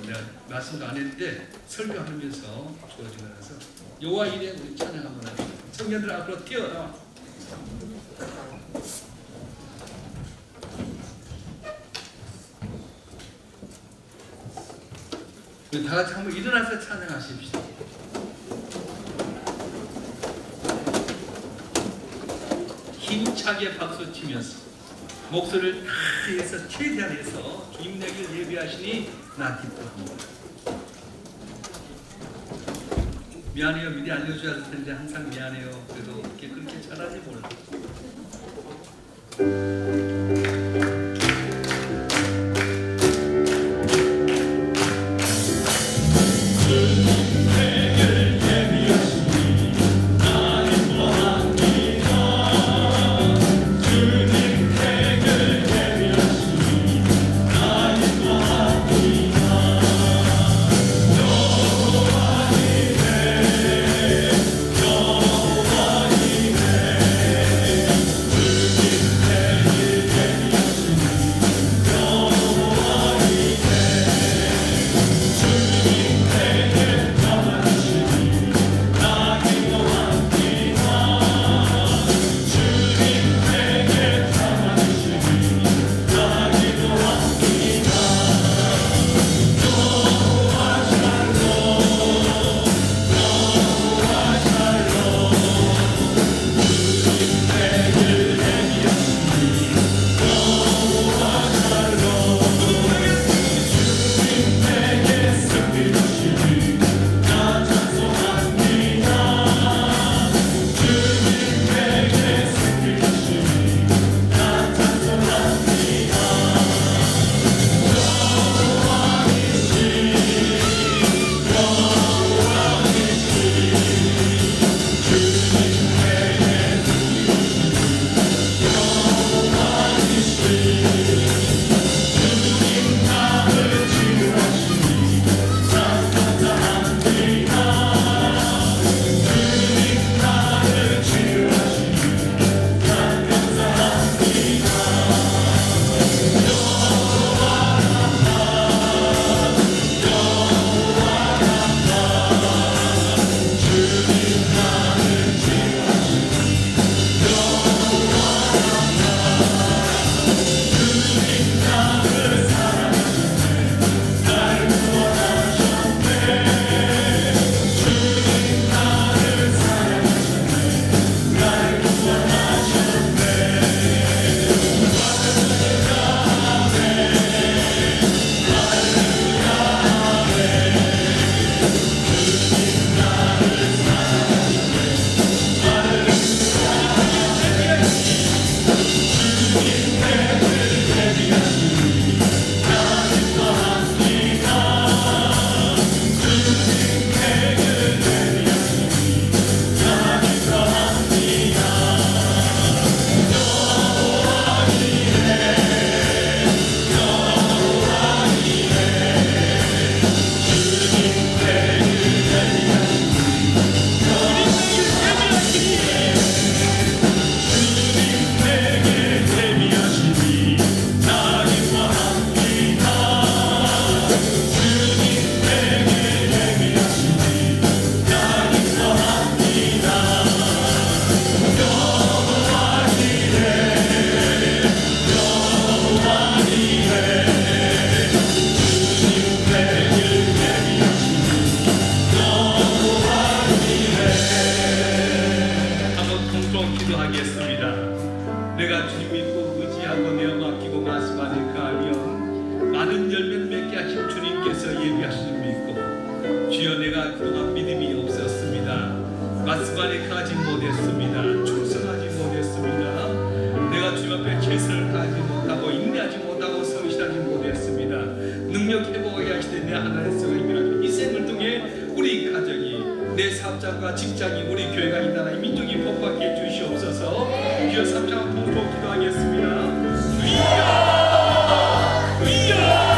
내가 말씀도 안 했는데 설교하면서 주어진 거라서 여호와 이레 우리 찬양 한번 합시다. 청년들 앞으로 튀어나와. 우리 다 같이 한번 일어나서 찬양하십시다. 힘차게 박수 치면서 목소리를 다 해서 최대한 해서 주님 내게 예비하시니 나 기뻐합니다. 미안해요. 미리 알려줘야 할 텐데 항상 미안해요. 그래도 그렇게 잘하지 몰라. 기도하겠습니다. 내가 주님 믿고 의지하고 내어 맡기고 말씀 안에 가면 많은 열매 맺게 하신 주님께서 예비하신 믿고 주여 내가 그동안 믿음이 없었습니다. 말씀 안에 가지 못했습니다. 충성하지 못했습니다. 내가 주님 앞에 최선을 다하지 못하고 인내하지 못하고 성실하지 못했습니다. 능력 회복하게 하시되 내 하나님의 성을 이 생을 통해 우리 가정이 내 사업장과 직장이 우리 교회가 이 나라 이 민족이 복받게 해주시옵소서. 주여 삼창 통로 기도하겠습니다. 주여 주여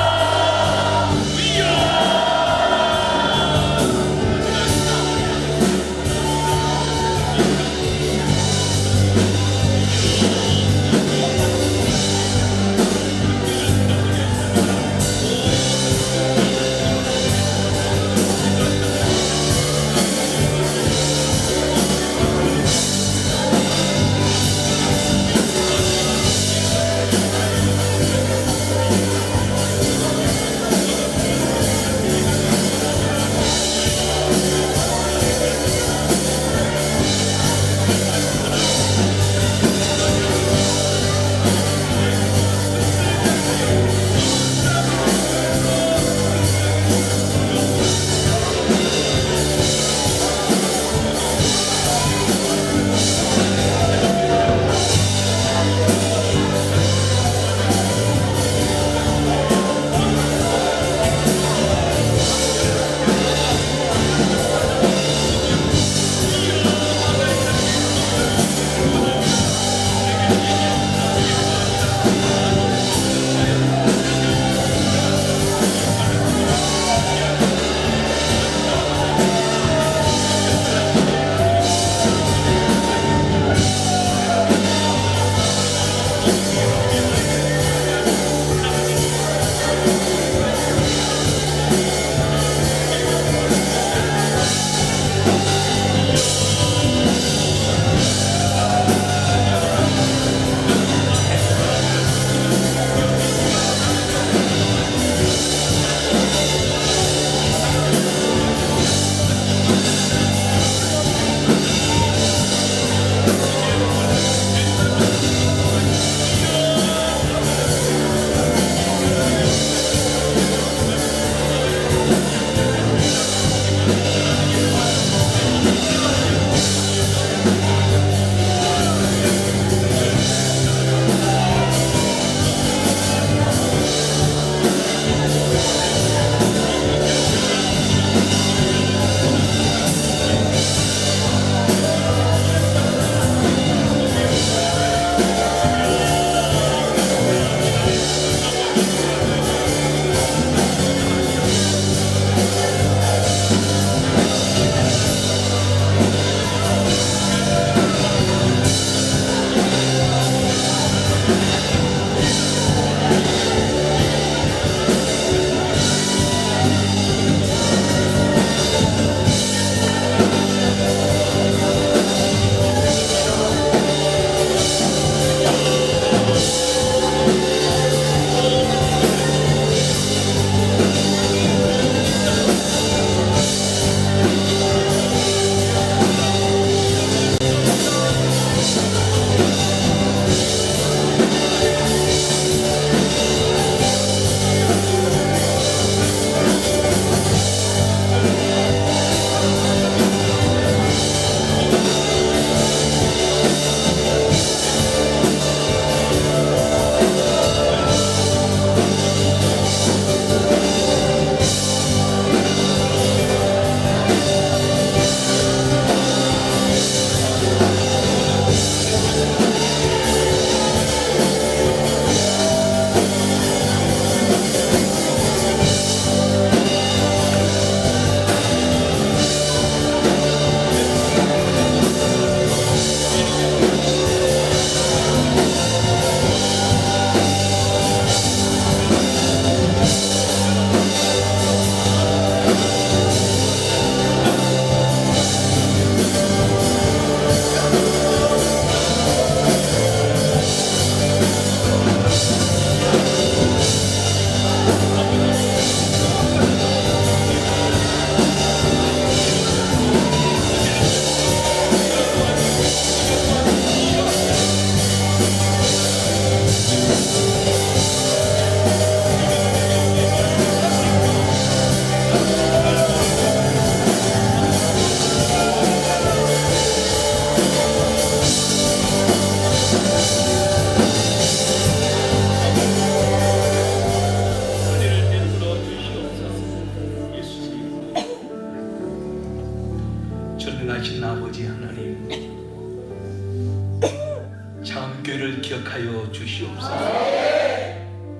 능력하여 주시옵소서.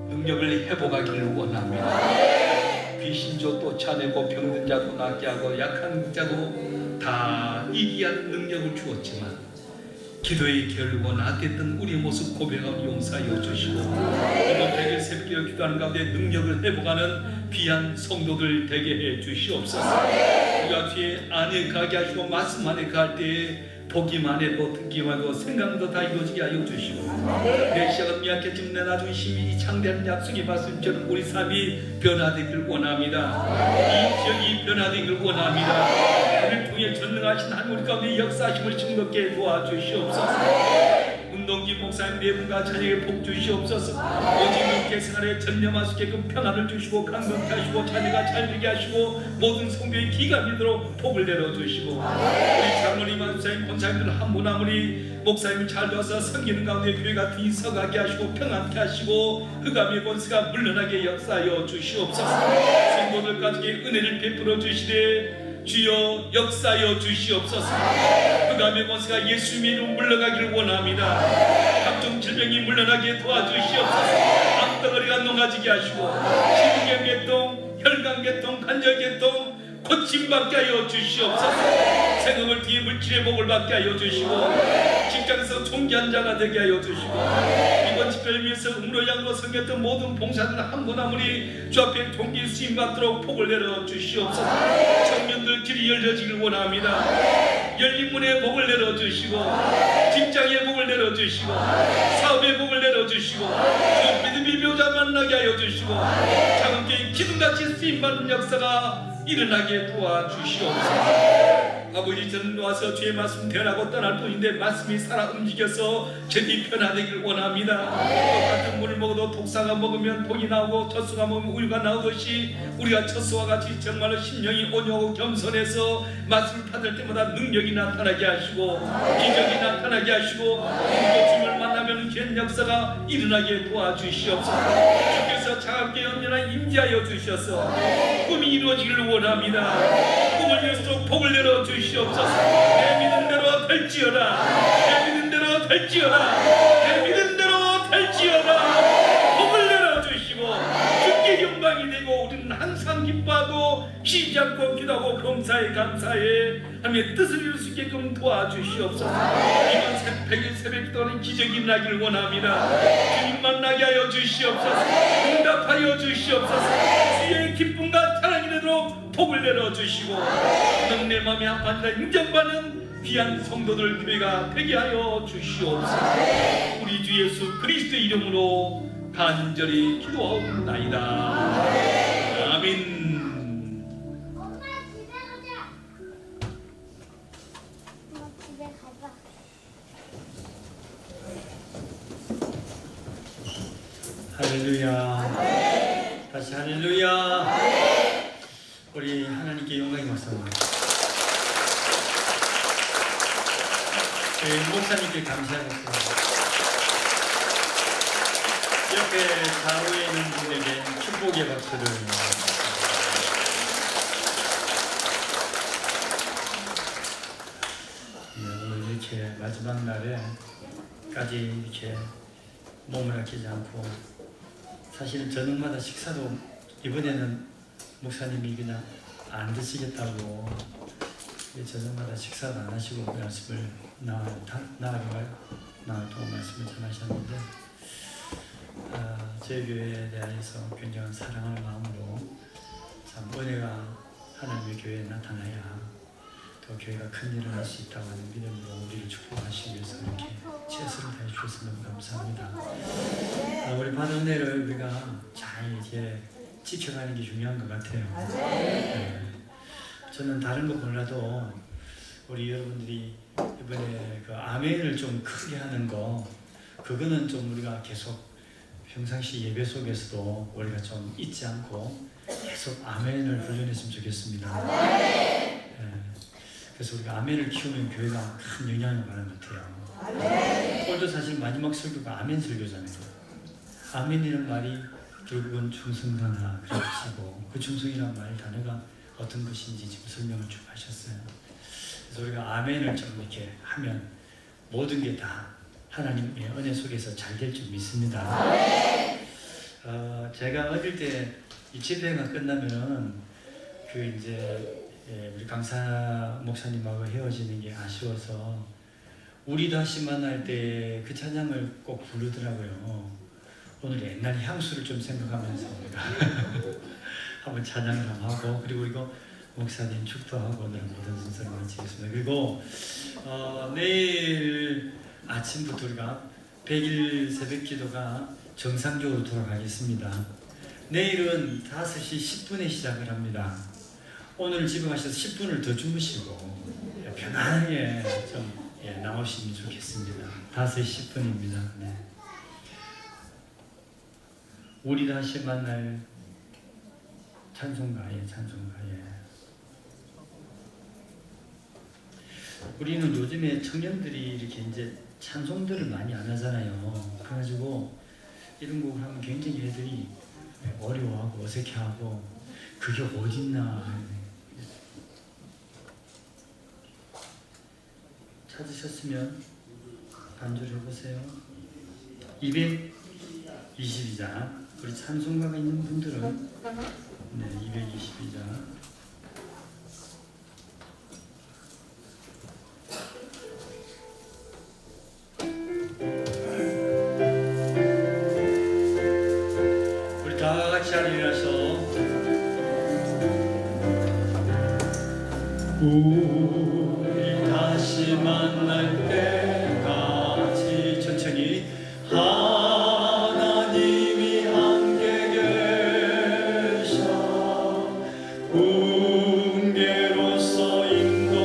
능력을 회복하기를 원합니다. 귀신조 쫓아내고 병든 자도 낫게 하고 약한 자도 다 이기한 능력을 주었지만 기도의 결과 나겠던 우리의 모습 고백하고 용서하여 주시고 오늘 대개 새벽에 기도하는 가운데 능력을 회복하는 귀한 성도들 되게 해 주시옵소서. 우리가 뒤에 안에 가게 하시고 말씀 안에 갈 때에 보기만 해도 듣기만 해도 생각도 다 이루어지게 하여 주시고 내 시작은 미약했지만 내 나중에 힘이 이 창대한 약속의 말씀처럼 우리 삶이 변화되기를 원합니다. 이 지역이 변화되기를 원합니다. 우리를 통해 전능하신 하나님 우리 가운데 역사하심을 증거케 도와주시옵소서. 운동기 목사님 네 분과 자녀에게 복 주시옵소서. 오직 육계 생활에 전념할 수 있게끔 평안을 주시고 강건케 하시고 자녀가 잘 되게 하시고 모든 성도의 기가 믿도록 복을 내려주시고 우리 장로님 목사님 권사님들 한 분 한 분이 목사님을 잘 도와서 섬기는 가운데 교회가 뒤서가게 하시고 평안케 하시고 흑암의 권세가 물러나게 역사하여 주시옵소서. 성도들 가족에 은혜를 베풀어 주시되 주여 역사하여 주시옵소서. 흑암의 권세가 예수님의 이름 물러가기를 원합니다. 각종 질병이 물러나게 도와주시옵소서. 암덩어리가 녹아지게 하시고 심경계통, 혈관계통, 관절계통 고침받게 하여 주시옵소서. 생업을 뒤에 물질의 복을 받게 하여 주시고 직장에서 존귀한 자가 되게 하여 주시고 이번 집회를 위해서 음으로 양으로 섬겼던 모든 봉사들 한 분 한 분이 주 앞에 존귀 수임 받도록 복을 내려 주시옵소서. 청년들 길이 열려지길 원합니다. 열린 문에 복을 내려 주시고 직장의 복을 내려 주시고 사업의 복을 내려 주시고 주 믿음의 배우자 만나게 하여 주시고 장엄게 기둥같이 쓰임 받는 역사가 일어나게 도와주시옵소서. 아버지 저는 와서 주의 말씀 대하고 떠날 뿐인데 말씀이 살아 움직여서 제비 변화되기를 원합니다. 똑같은 물을 먹어도 독사가 먹으면 복이 나오고 젖소가 먹으면 우유가 나오듯이 우리가 젖소와 같이 정말로 심령이 온유하고 겸손해서 말씀을 받을 때마다 능력이 나타나게 하시고 기적이 나타나게 하시고 주님을 만나면 귀한 역사가 일어나게 도와주시옵소서. 주께서 차갑게 연연한 임재하여 주셔서 꿈이 이루어지기를 원합니다. 꿈을 이룰수록 복을 내려 주시옵소서. 내 믿은 대로 될지어다. 내 믿은 대로 될지어다. 내 믿은 대로 될지어다. 복을 내려 주시고 주께 영광이 되고 우리는 항상 기뻐하고 쉬지 않고 기도하고 범사에 감사해 하나님의 뜻을 이룰 수 있게끔 도와주시옵소서. 이번 새벽 기도하는 기적이 일어나기를 원합니다. 주님 만나게 하여 주시옵소서. 응답하여 주시옵소서. 주의 기쁨과 찬양이 되도록 복을 내려주시고 너는 내 마음에 아파한다 인정받는 귀한 성도들 교회가 되게 하여 주시옵소서. 우리 주 예수 그리스도의 이름으로 간절히 기도하옵나이다. 아멘. 할렐루야. 다시 할렐루야. 우리 하나님께 영광이 왔습니다. 목사님께 감사하겠습니다. 옆에 좌우에 있는 분에게 축복의 박수를. 오늘 이렇게 마지막 날에까지 이렇게 몸을 아끼지 않고 사실은 저녁마다 식사도 이번에는 목사님이 그냥 안 드시겠다고 저녁마다 식사도 안 하시고 말씀을 나와도 말씀을 전하셨는데 저희 교회에 대해서 굉장한 사랑하는 마음으로 참 은혜가 하나님의 교회에 나타나야 또 교회가 큰 일을 할 수 있다고 하는 믿음으로 우리를 축복하시기 위해서 이렇게 최선을 다해 주셔서 너무 감사합니다. 우리 받은 은혜를 우리가 잘 이제 지켜가는 게 중요한 것 같아요. 네. 저는 다른 거 몰라도 우리 여러분들이 이번에 그 아멘을 좀 크게 하는 거 그거는 좀 우리가 계속 평상시 예배 속에서도 우리가 좀 잊지 않고 계속 아멘을 훈련했으면 좋겠습니다. 네. 그래서 우리가 아멘을 키우면 교회가 큰 영향을 받는 것 같아요. 오늘도 사실 마지막 설교가 아멘 설교잖아요. 아멘이라는 말이 결국은 충성하나 그러시고 그 충성이라는 말 단어가 어떤 것인지 지금 설명을 쭉 하셨어요. 그래서 우리가 아멘을 좀 이렇게 하면 모든 게 다 하나님의 은혜 속에서 잘 될 줄 믿습니다. 제가 어릴 때 이 집회가 끝나면 그 이제 우리 강사 목사님하고 헤어지는 게 아쉬워서 우리 다시 만날 때 그 찬양을 꼭 부르더라고요. 오늘 옛날 향수를 좀 생각하면서 우리가 한번 찬양을 한번 하고, 그리고 이거 목사님 축도하고 오늘 모든 순서를 마치겠습니다. 그리고 내일 아침부터 우리가 100일 새벽 기도가 정상적으로 돌아가겠습니다. 내일은 5시 10분에 시작을 합니다. 오늘 집에 가셔서 10분을 더 주무시고 편안하게 좀 나오시면 좋겠습니다. 5시 10분입니다. 네. 우리 다시 만날 찬송가에. 우리는 요즘에 청년들이 이렇게 이제 찬송들을 많이 안 하잖아요. 그래가지고 이런 곡을 하면 굉장히 애들이 어려워하고 어색해하고 그게 어딨나. 찾으셨으면 반주를 해보세요. 222장. 우리 찬송가가 있는 분들은 222장. 우리 다 같이 일어나서 우리 다시 만날 때까지 천천히 하나님이 함께 계셔 훈계로서 인도하며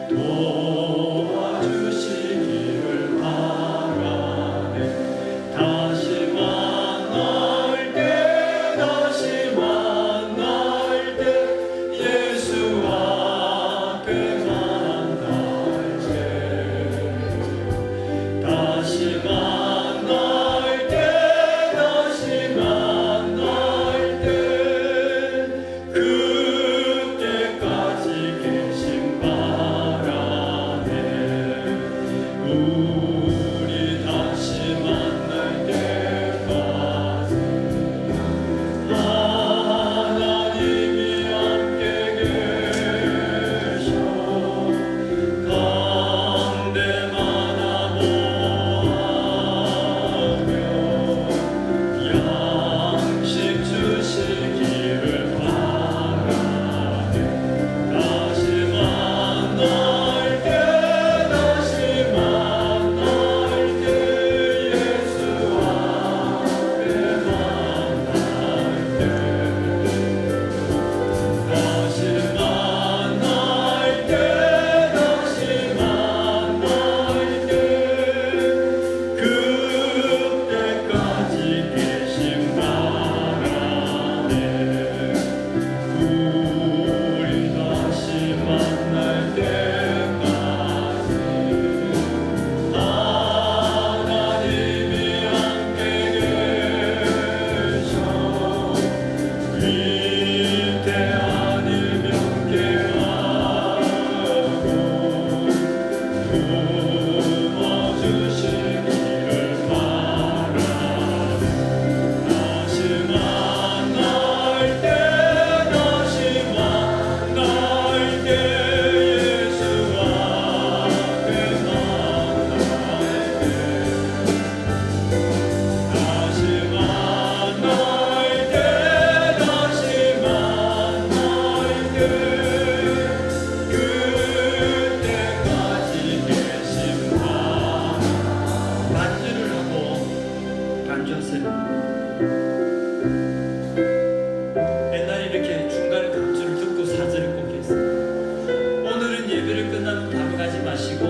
도와주시기를 바라네. 다시 만날 때 예수 앞에 만날 때 다시 만날 때 그때까지 계심 바라네. 우리 다시 만날 때까지 하나님이 함께 계셔 감대만 하고 양식 주시기를 바라네. 다시 만날 때 예수 앞에 만날 때 다시 만날 때 그때까지 계심 바라네. 우리 다시 만날 때까지 하나님이 함께 계셔 위대한 명계하고 도와주시기를 바라네. 다시 만날 때 예수 앞에 만날 때 다시 만날 때 그때까지 계심 바라네. 반주를 하고 반주하세요. 옛날에 이렇게 중간에 감주를 듣고 사절을 꼭 했어요. 오늘은 예배를 끝나면 바로 가지 마시고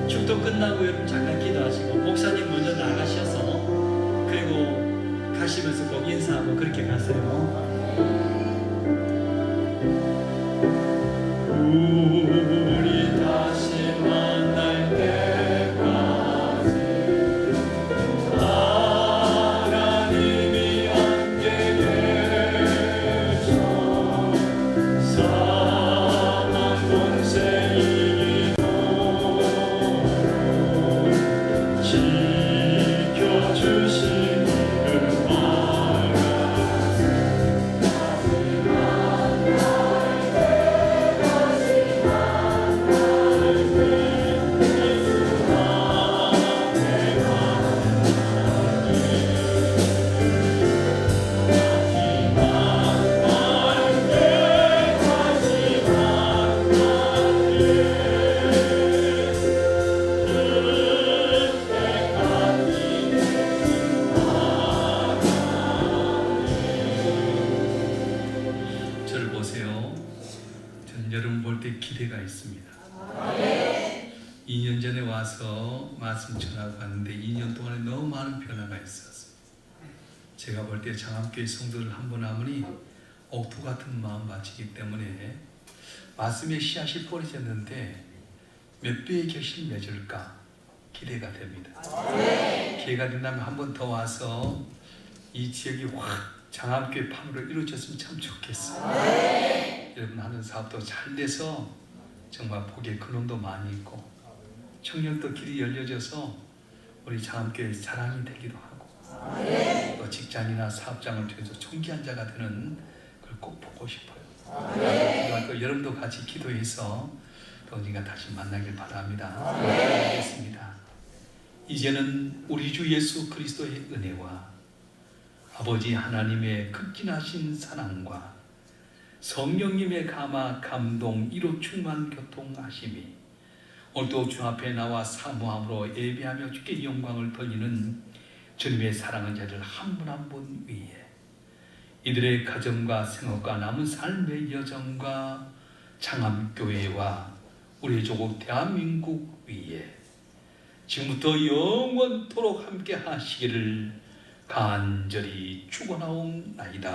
축도 끝나고 여러분 잠깐 기도하시고 목사님 먼저 나가셔서 그리고 가시면서 꼭 인사하고 그렇게 가세요. 우리 다시 만날 때까지 하나님이 함께 계셔 사망 권세 여러분 볼 때 기대가 있습니다. 2년 전에 와서 말씀 전하고 갔는데 2년 동안에 너무 많은 변화가 있었어요. 제가 볼 때 장암교회 성도들 한 분 한 분이 옥토 같은 마음밭이기 때문에 말씀의 씨앗이 뿌려졌는데 몇 배의 결실을 맺을까 기대가 됩니다. 기회가 된다면 한 번 더 와서 이 지역이 확 장암교회 판으로 이루어졌으면 참 좋겠어요. 여러분 하는 사업도 잘 돼서 정말 복의 근원도 많이 있고 청년도 길이 열려져서 우리 장암교회 자랑이 되기도 하고 또 직장이나 사업장을 통해서 총기한 자가 되는 걸 꼭 보고 싶어요. 기도할 여러분도 같이 기도해서 또 언젠가 다시 만나길 바랍니다. 기도하겠습니다. 이제는 우리 주 예수 그리스도의 은혜와 아버지 하나님의 극진하신 사랑과 성령님의 감화 감동 이로 충만 교통하심이 오늘도 주 앞에 나와 사모함으로 예배하며 주께 영광을 돌리는 주님의 사랑하는 자들 한 분 한 분 위에 이들의 가정과 생업과 남은 삶의 여정과 장암교회와 우리 조국 대한민국 위에 지금부터 영원토록 함께 하시기를 간절히 축원하옵나이다.